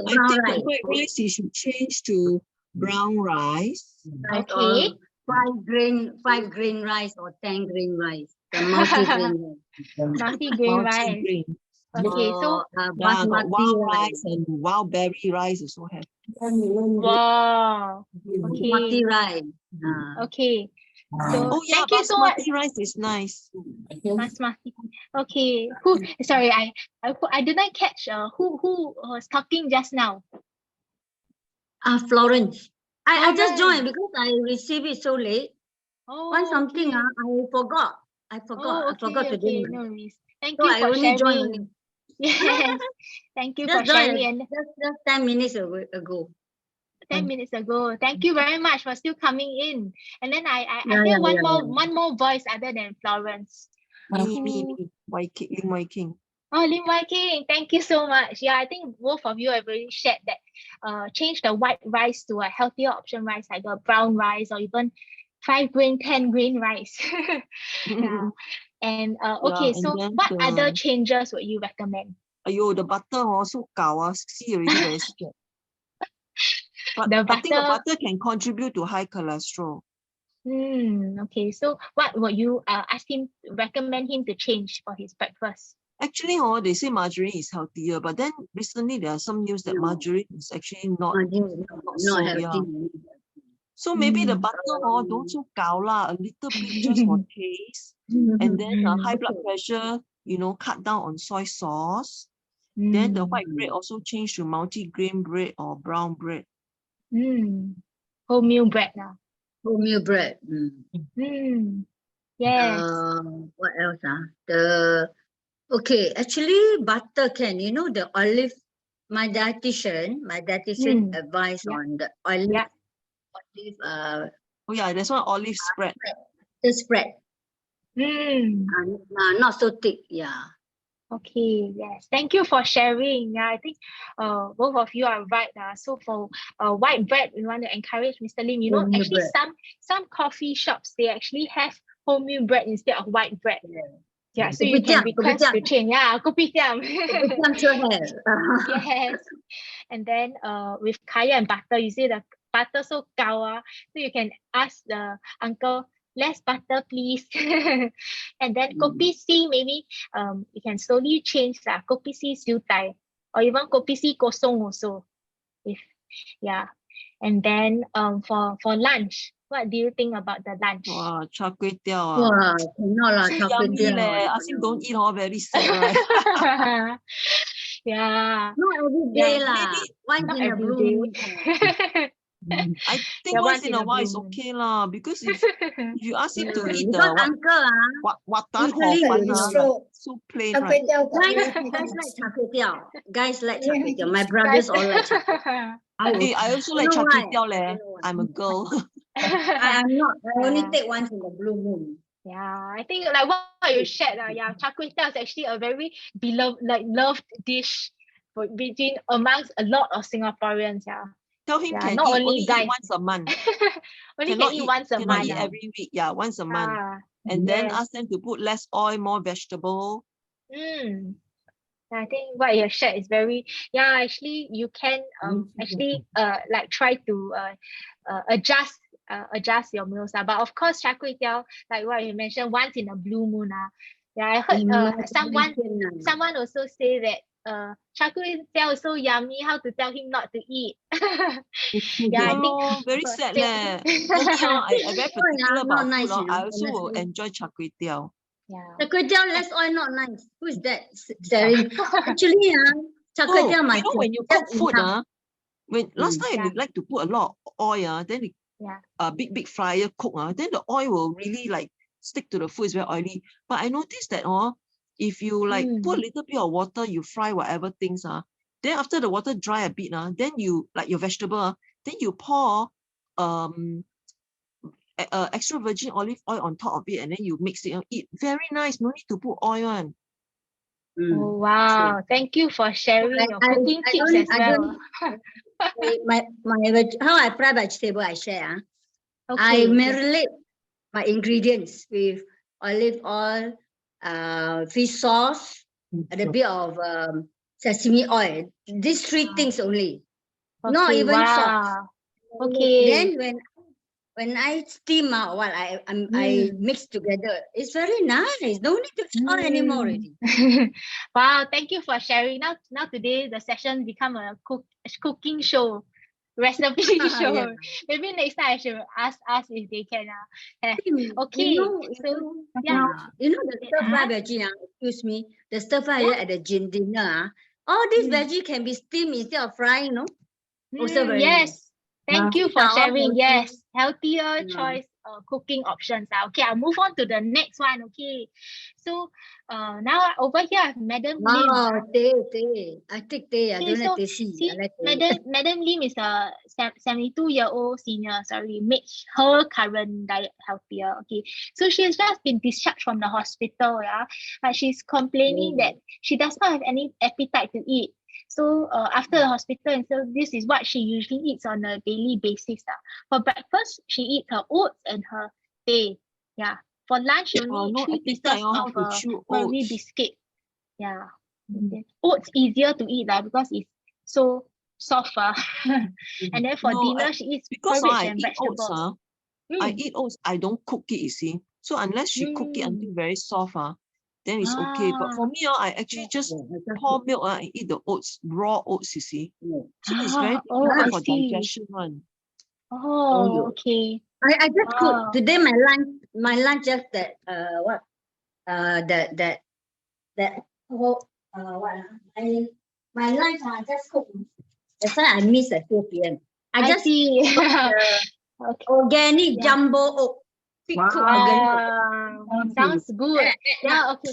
think the white rice you should change to brown rice. Okay. 5 grain rice or 10 grain rice. The multi-grain. Multi-grain rice. Multi-grain. Okay, so got wild rice and wild berry rice also have. wow. Okay. Basmati rice. Okay. So Oh yeah, thank you so much. basmati rice is nice. Basmati. Okay. Sorry, I didn't catch who was talking just now. Florence. I just joined because I received it so late. Oh, One something okay. I forgot. I forgot to do. No worries. Thank So you I for only joined sharing. Yes. Thank you just for sharing. Just 10 minutes ago. 10 minutes ago. Thank you very much for still coming in. And then I hear one more voice other than Florence. Me. Lim Wai King. Oh, Lim Wai King, thank you so much. Yeah, I think both of you have already shared that change the white rice to a healthier option rice, like a brown rice or even 5 grain, 10 grain rice. Yeah. And okay, so what other changes would you recommend? Ayo, the butter also gao, see already very scared. But I think the butter can contribute to high cholesterol. Okay, so what would you recommend him to change for his breakfast? Actually, they say margarine is healthier, but then recently there are some news that margarine is actually not so healthy. Yeah. So maybe the butter don't so gao lah, a little bit just for taste. And then high blood pressure, cut down on soy sauce. Then the white bread also change to multi-grain bread or brown bread. Wholemeal bread now. Wholemeal bread. Yes. What else? Okay, actually butter can, the olive, my dietitian advised on the olive, there's one olive spread. The spread. Not so thick, yeah. Okay, yes. Thank you for sharing. Yeah, I think both of you are right. So for white bread, we want to encourage Mr. Lim. Actually some coffee shops, they actually have wholemeal bread instead of white bread. Yeah, so you can request to change. Yeah, kopitiam. Yes. And then with kaya and butter, you see the butter so gao, so you can ask the uncle, less butter please. And then kopi C, maybe you can slowly change kopi C siu dai or even kopi C kosong also. And then for lunch, What do you think about the lunch? Wow, char kway teow. Wow, cannot lah, So chocolate yummy leh. Ask him don't eat, very sad, right? Yeah. Not every day Yeah, lah. maybe Once not in a every blue day. moon. I think Yeah, once in a while blue is moon. okay lah, because if you ask him to eat Because the uncle watan usually hor you fun know, so plain, Char right? kway teow got guys very like nice. char kway teow. Guys like char kway Yeah. teow. My brothers all like char kway teow. Hey, I also You like know char kway why? teow I leh. don't know why. I'm a girl. I'm not. I only Yeah. take once in the blue moon. Yeah, I think like what you shared, yeah, char kway teow is actually a very beloved, loved dish between amongst a lot of Singaporeans. Yeah, Tell him yeah, can not eat, only only guys. eat once a month. Only Cannot can eat once a cannot month. eat every week. Yeah, once a month. And then Yes. ask them to put less oil, more vegetable. I think what you shared is very, actually you can actually like try to adjust your meals. But of course, char kway teow, like what you mentioned, once in a blue moon. Yeah, I heard someone also say that char kway teow is so yummy, how to tell him not to eat. Yeah, I think Very sad leh. For me, I very particular not about nice, food. you know, I also will honestly. enjoy char kway teow. yeah. Char kway teow less oil not nice. Who is that sharing? Actually, char kway teow You know, when you cook food, when last time Yeah. you like to put a lot of oil, then it, Yeah. big fryer cook, then the oil will really like stick to the food. It's very oily. But I noticed that if you like put a little bit of water, you fry whatever things, then after the water dry a bit, then you like your vegetable, then you pour extra virgin olive oil on top of it, and then you mix it and eat. Very nice. No need to put oil on. Oh wow! Thank you for sharing your cooking tips as well. How I fry vegetable I share. Okay. I marinate my ingredients with olive oil, fish sauce, and a bit of sesame oil. These three things only. Not Okay, even salt. wow. Okay. Then when I steam out, what I mix together, it's very nice. No need to oil anymore already. Wow, thank you for sharing. Now today the session become a cooking show, recipe show. Yeah. Maybe next time I should ask if they can. Okay. You know the stir fry veggie. Excuse me, the stir fry at the dinner. All these veggie can be steamed instead of frying. No. Also very Yes. nice. Thank you for sharing. Yes, healthier Yeah. choice cooking options. Okay, I'll move on to the next one. Okay, so now over here I have Madam Lim. Wow, teh. I take teh. I Okay, don't so like teh. see, I like teh. Madam Lim is a 72-year-old senior. Sorry, made her current diet healthier. Okay, so she has just been discharged from the hospital. Yeah, but she's complaining that she does not have any appetite to eat. So after the hospital, and so this is what she usually eats on a daily basis. For breakfast, she eats her oats and her teh. Yeah. For lunch, she only No eats 3 pieces appetite, how of to chew Marie oats. biscuit. Yeah. Oats easier to eat because it's so soft. And then for dinner, she eats because porridge I and eat oats, vegetables. I eat oats, I don't cook it, you see. So unless she cook it until very soft, then it's okay. But for me, I actually just pour milk and eat the oats, raw oats, you see. So it's very difficult I for see. digestion one. Oh, okay. I just cook today. My lunch just that my lunch I just cook. That's why I miss at 2 p.m. I just see. organic jumbo oat. Wow. Sounds good. Yeah, okay.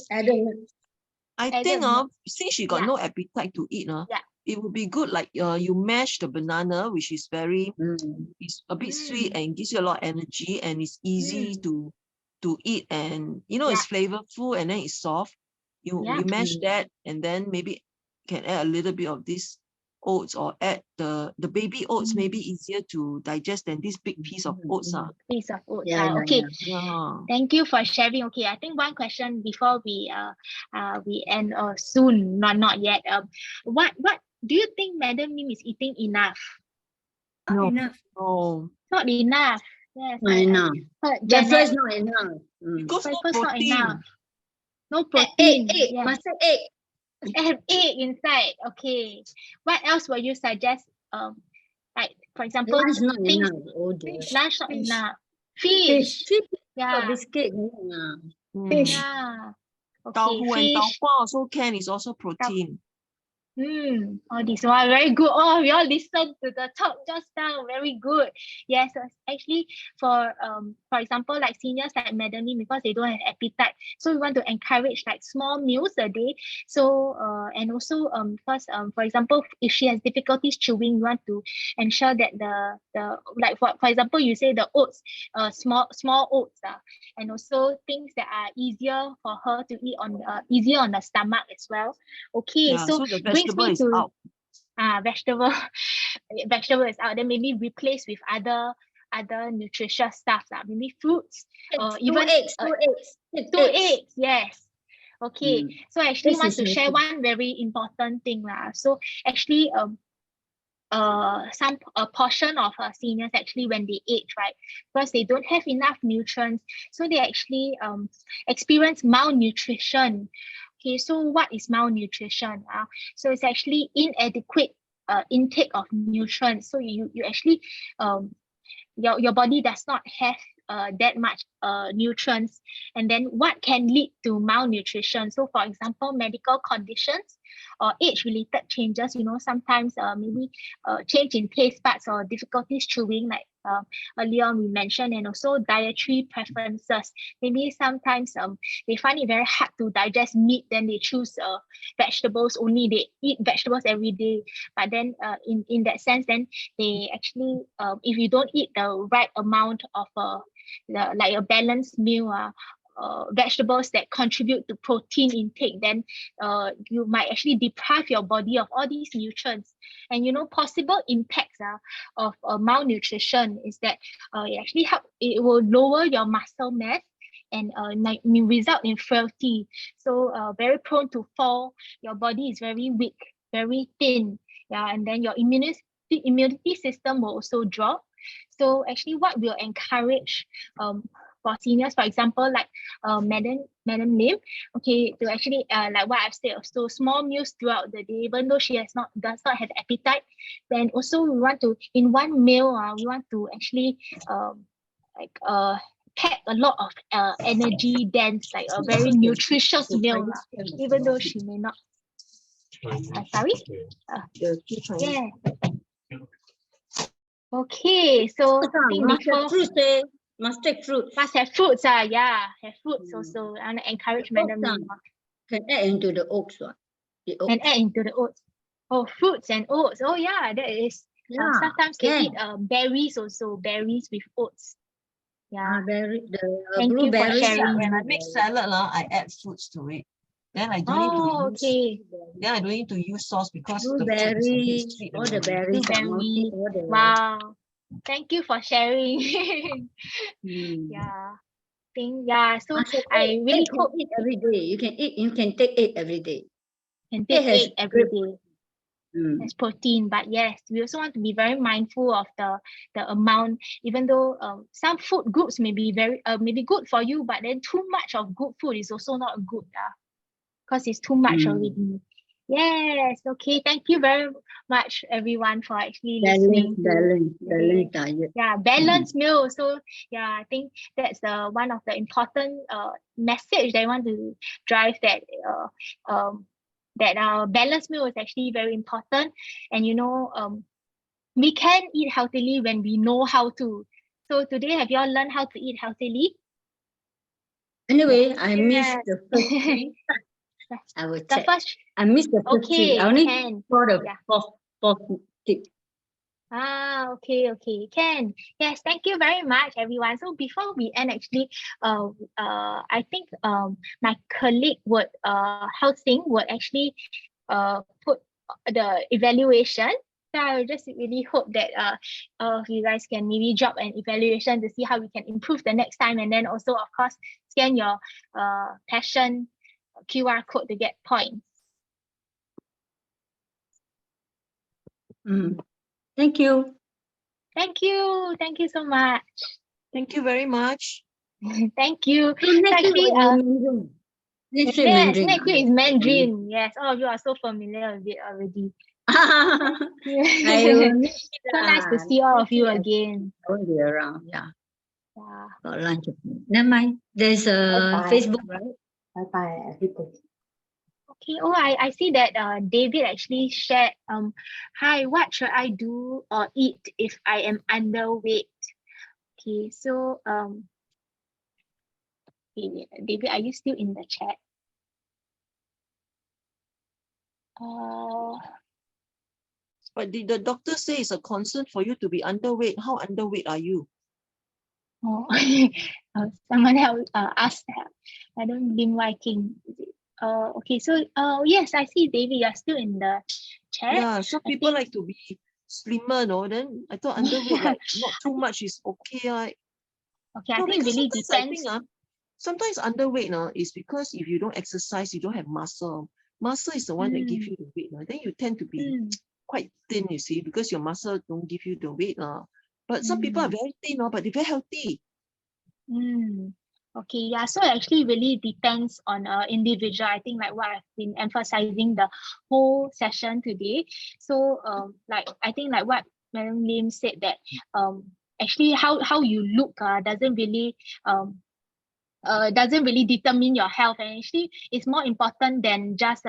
I think since she got no appetite to eat, it would be good like you mash the banana, which is very it's a bit sweet and gives you a lot of energy, and it's easy to eat, and it's flavorful, and then it's soft. You mash that, and then maybe can add a little bit of this oats, or add the baby oats, maybe easier to digest than this big piece of oats. Piece of oats. Okay. Yeah. Thank you for sharing. Okay, I think one question before we end soon, not yet. What do you think Madam Lim is eating enough? Not enough. No. Not enough. Yes. Not enough. Breakfast not enough. Because no Breakfast not protein. enough. No protein. Egg. Must have egg. Have egg inside. Okay. What else would you suggest? Like for example, Lunch not enough. lunch not enough. Fish. Fish. Yeah. Biscuit. Fish. Yeah. Tauhu Okay, and fish. taupa also can, is also protein. Oh, this one very good. Oh, we all listen to the talk just now. Very good. Yes, actually, for example, like seniors like Madam Lim, because they don't have appetite, so we want to encourage like small meals a day. So and also because for example, if she has difficulties chewing, we want to ensure that the like for example, you say the oats, small oats, and also things that are easier for her to eat on easier on the stomach as well. Okay, Yeah, so so the brings vegetable me is to out. vegetable is out, then maybe replace with other nutritious stuff, maybe fruits or even Two eggs. yes. Okay, so I actually This want is to share healthy. one very important thing so actually a portion of seniors actually when they age, right, because they don't have enough nutrients, so they actually experience malnutrition. Okay, so what is malnutrition? So it's actually inadequate intake of nutrients. So you actually your body does not have that much nutrients, and then what can lead to malnutrition? So for example, medical conditions or age-related changes, sometimes maybe change in taste buds or difficulties chewing, like earlier on we mentioned, and also dietary preferences. Maybe sometimes they find it very hard to digest meat, then they choose vegetables only. They eat vegetables every day, but then in that sense, then they actually if you don't eat the right amount of like a balanced meal, vegetables that contribute to protein intake, then you might actually deprive your body of all these nutrients. And possible impacts of malnutrition is that it will lower your muscle mass and may result in frailty. So very prone to fall. Your body is very weak, very thin. Yeah, and then your immunity system will also drop. So actually what we'll encourage for seniors, for example, like Madam Lim, okay, to actually like what I've said, so small meals throughout the day, even though she does not have appetite, then also we want to, in one meal, we want to actually pack a lot of energy dense, like a very nutritious meal, even though she may not. Sorry? Yeah. Okay, so I think Must before have fruits, must take fruit. must have fruits, yeah, have fruits also. I want to encourage Madam Lim. Can add into the oats, the oats. And add into the oats. Oh, fruits and oats. Oh yeah, that is. Sometimes they eat berries also, berries with oats. Yeah. Berry, Thank you for blueberries. sharing. When I make salad, I add fruits to it. Then I don't need to use. Then I don't need to use sauce because the fruit is a bit sweet. All the berries. Blueberry. Wow. Thank you for sharing. Yeah. So I really hope eat every day. You can take it every day. Can take egg every day. As protein, but yes, we also want to be very mindful of the amount, even though some food groups may be maybe good for you, but then too much of good food is also not good, because it's too much already. Yes, okay, thank you very much everyone for actually listening. Balanced diet. Yeah, balanced meal. So yeah, I think that's one of the important message that I want to drive, that our balanced meal is actually very important. And we can eat healthily when we know how to. So today, have you all learned how to eat healthily? Anyway, I missed the first three. I will check. I missed the first three. I only saw the fourth tip. Okay, can. Yes, thank you very much, everyone. So before we end, actually, I think my colleague would Hao Sing would actually put the evaluation. So I just really hope that you guys can maybe drop an evaluation to see how we can improve the next time, and then also of course scan your passion QR code to get points. Thank you. Thank you so much. Thank you very much. Thank you. Next week is Mandarin. Yes, all of you are so familiar with it already. So nice to see all of you again. I will be around, yeah. Yeah. Got lunch. Never mind. There's a Bye-bye. Facebook, right? Bye-bye, everybody. Okay. Oh, I see that David actually shared. Hi, what should I do or eat if I am underweight? Okay, so David, are you still in the chat? But did the doctor say it's a concern for you to be underweight? How underweight are you? Oh, someone else asked that. I don't been liking. Okay, so yes, I see David, you're still in the chat. Yeah, some I people think- like to be slimmer, no? Then I thought underweight, like not too much is okay. Right? Okay, I No, think it because really sometimes depends. sometimes underweight is because if you don't exercise, you don't have muscle. Muscle is the one that gives you the weight. Then you tend to be quite thin, you see, because your muscle don't give you the weight. But some people are very thin, but they're very healthy. Okay, yeah, so it actually really depends on individual. I think like what I've been emphasizing the whole session today. So like I think like what Madam Lim said, that actually how you look doesn't really determine your health, and actually it's more important than just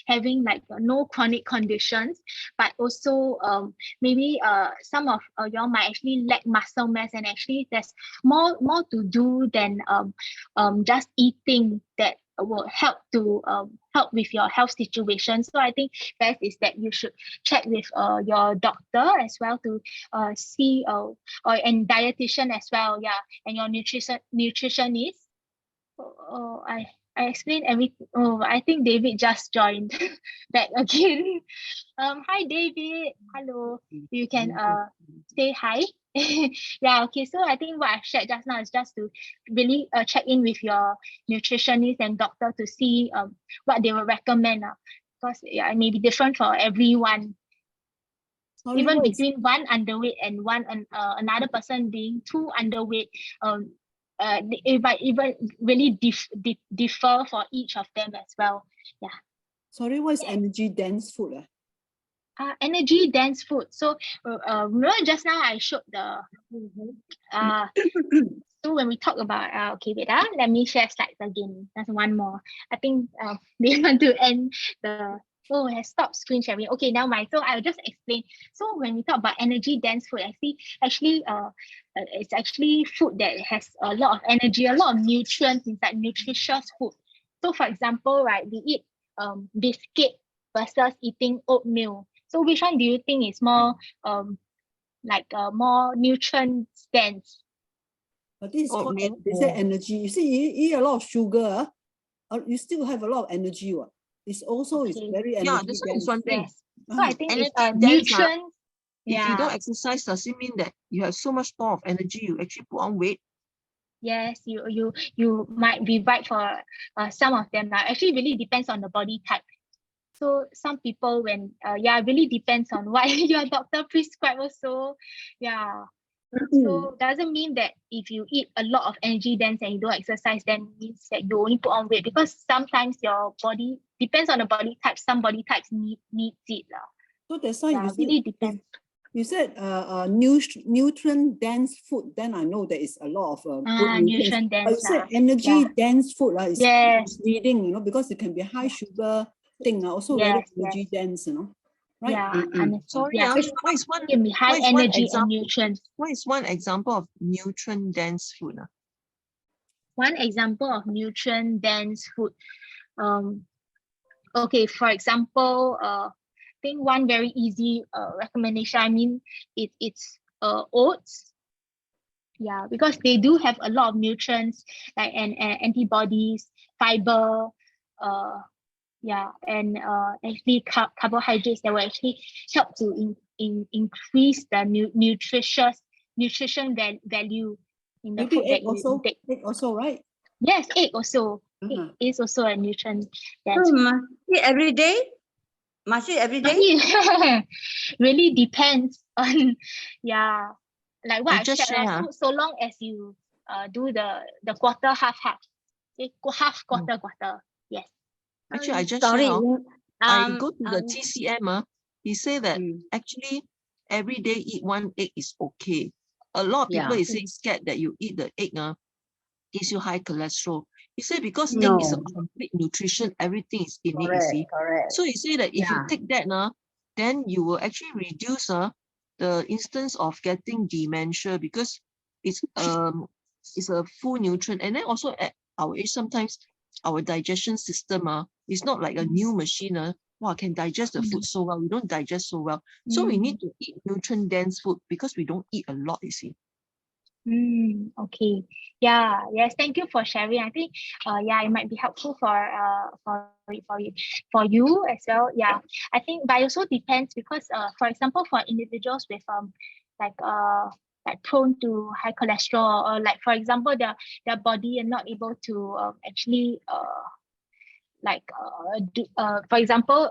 having like no chronic conditions, but also maybe some of y'all might actually lack muscle mass, and actually there's more to do than just eating that will help to help with your health situation. So I think best is that you should check with your doctor as well to see and dietitian as well, yeah, and your nutritionist. I explained everything. Oh, I think David just joined back again. Hi David. Hello. You can say hi. Yeah. Okay. So I think what I shared just now is just to really check in with your nutritionist and doctor to see what they will recommend. Because yeah, it may be different for everyone. Sorry, Even what is- between one underweight and another person being too underweight, it might even really differ for each of them as well. Yeah. Sorry, what is energy dense food? Energy dense food. So remember just now I showed the so when we talk about okay, wait, let me share slides again. There's one more. I think they want to end the it has stopped screen sharing. Okay, now mind. So I'll just explain. So when we talk about energy dense food, actually it's actually food that has a lot of energy, a lot of nutrients inside, nutritious food. So for example, right, we eat biscuit versus eating oatmeal. So which one do you think is more more nutrient dense? But this is called Oatmeal. they say energy. You see, you eat a lot of sugar, you still have a lot of energy. It's also is Okay. very Yeah, energy that's what I was dense. wondering. Yes. So I think it's Energy dense, nutrients. If you don't exercise, does it mean that you have so much more of energy, you actually put on weight? Yes, you might be right for some of them. Now, actually, really depends on the body type. So some people, when really depends on what your doctor prescribe also. Yeah. So doesn't mean that if you eat a lot of energy dense and you don't exercise, then means that you only put on weight, because sometimes your body depends on the body type. Some body types needs it. So that's why you really said, depends. you said nutrient dense food, then I know there is a lot of good nutrients. Nutrient But dense. you said energy dense food is Yes. misleading, because it can be high sugar thing, also very energy dense, right? Yeah, Sorry, yeah. what is one? It can be high what is one energy and example? nutrients. What is one example of nutrient dense food? One example of nutrient dense food. Okay, for example, I think one very easy recommendation. I mean, it's oats. Yeah, because they do have a lot of nutrients like and antibodies, fiber, and actually carbohydrates that will actually help to increase the nutrition value in the Maybe food that egg you also, take. egg also, right? Yes, egg also. Egg is also a nutrient. So must eat every day? Must eat every day? Really depends on like what I I just shared. share, So long as you do the quarter half. Okay, half quarter. Yes. Actually, I just Sorry. share. I go to the TCM. He say that actually every day eat one egg is okay. a lot of people Yeah. is saying scared that you eat the egg, gives you high cholesterol. You say because egg is a No. complete nutrition, everything is in it, you see. Correct. So you say that if you Yeah. take that, then you will actually reduce the instance of getting dementia because it's a full nutrient. And then also at our age, sometimes our digestion system is not like a new machine. Wow, can digest the food so well. We don't digest so well. So we need to eat nutrient dense food because we don't eat a lot, you see. Okay. Yeah. Yes. Thank you for sharing. I think yeah, it might be helpful for you as well. Yeah. I think, but it also depends because for example, for individuals with like prone to high cholesterol, or like for example their body are not able to actually for example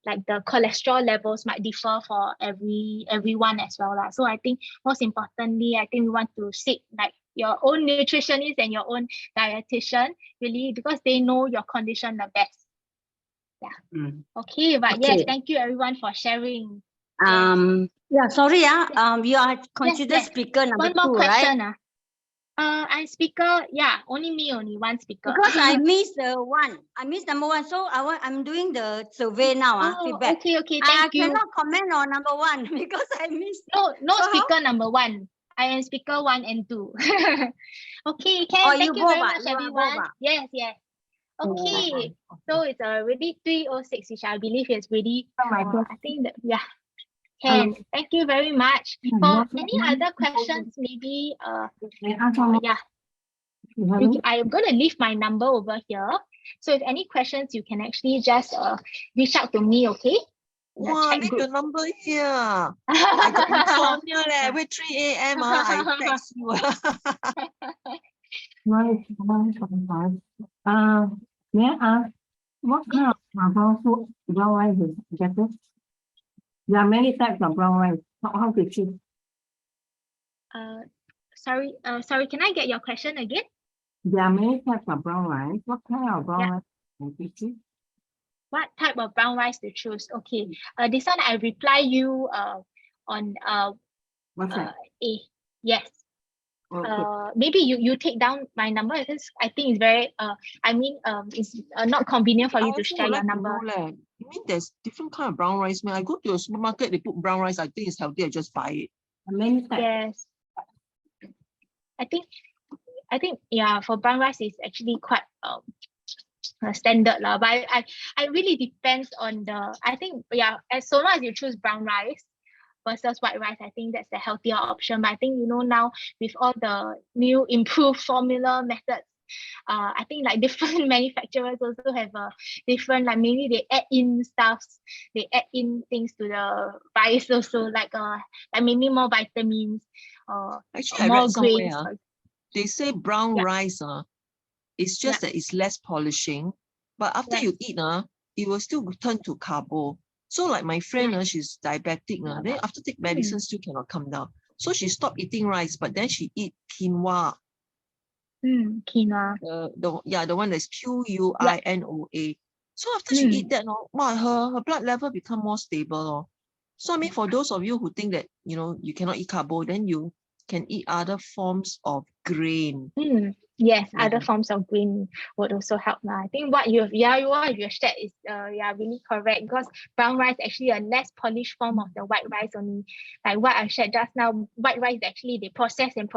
like the cholesterol levels might differ for everyone as well lah. So I think most importantly, I think we want to seek like your own nutritionist and your own dietitian, really, because they know your condition the best. Yeah. Okay, but yes, Okay. thank you everyone for sharing. Yeah, sorry, you are considered yes. speaker number One more 2, right? question. I'm speaker. Yeah, only one speaker. Because I missed the one. I missed number 1. So I'm doing the survey now, feedback. Okay, thank I you. cannot comment on number 1 because I missed. No So speaker number 1. I am speaker 1 and 2. Okay, Oh, thank you very much, you are everyone. both, Yes. Okay, so it's already 3:06, which I believe is really. I think that can. Thank you very much. For any other questions, maybe yeah. I am going to leave my number over here. So if any questions, you can actually just reach out to me, okay? Wow, leave your number here. I got insomnia every 3 a.m. I text you. May I ask what kind of brown soup, brown rice is better? There are many types of brown rice. How to choose? Sorry, can I get your question again? There are many types of brown rice. What kind of brown rice can you choose? What type of brown rice to choose? Okay. This one I reply you on What's that? yes. Okay. Maybe you take down my number because I think it's very it's not convenient for you to share your number. You mean there's different kind of brown rice? When I go to a supermarket, they put brown rice. I think it's healthy. I just buy it. Many types. Yes. I think yeah, for brown rice is actually quite standard lah. But I really depends on the. I think as long as you choose brown rice versus white rice, I think that's the healthier option. But I think now with all the new improved formula methods, I think like different manufacturers also have a different, like maybe they add in stuffs, they add in things to the rice also, like maybe more vitamins Actually, I more read somewhere grains. they say brown rice it's just that it's less polishing, but after you eat it will still turn to carbo. So like my friend she's diabetic then after take medicine still cannot come down, so she stopped eating rice, but then she eat quinoa. Quinoa. The one that's QUINOA. So after she eat that, her blood level become more stable. So I mean, for those of you who think that you cannot eat carbo, then you can eat other forms of grain. Yes, other forms of grain would also help. I think what you have shared is really correct, because brown rice is actually a less polished form of the white rice only. Like what I shared just now, white rice actually they process, and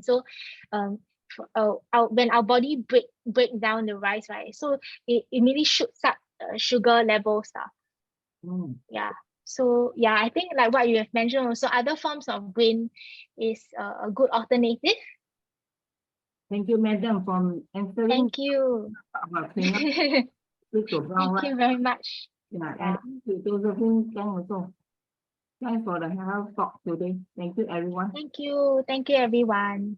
so when our body break down the rice, right, so it immediately shoots up sugar levels. So I think like what you have mentioned also, other forms of grain is a good alternative. Thank you, madam, for answering. Thank you. About Thank you very much. And to Josephine, thanks for the health talk today. Thank you, everyone. Thank you everyone.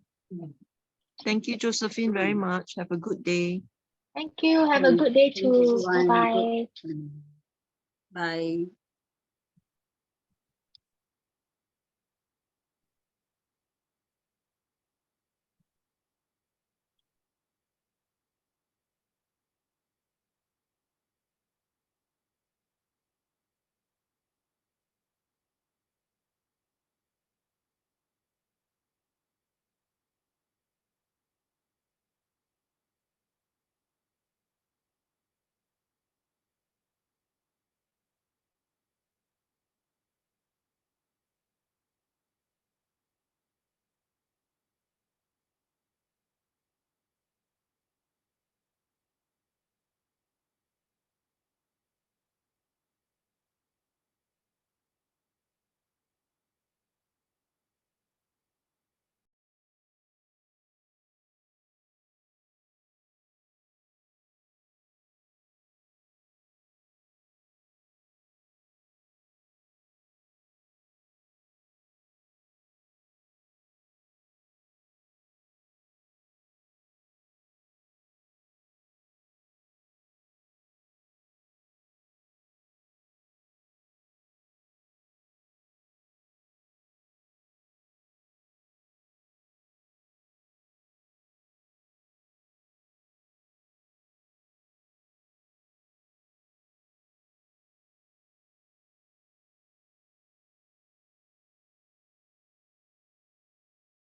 Thank you, Josephine, very much. Have a good day. Thank you. Have a good day too. Bye-bye. Bye.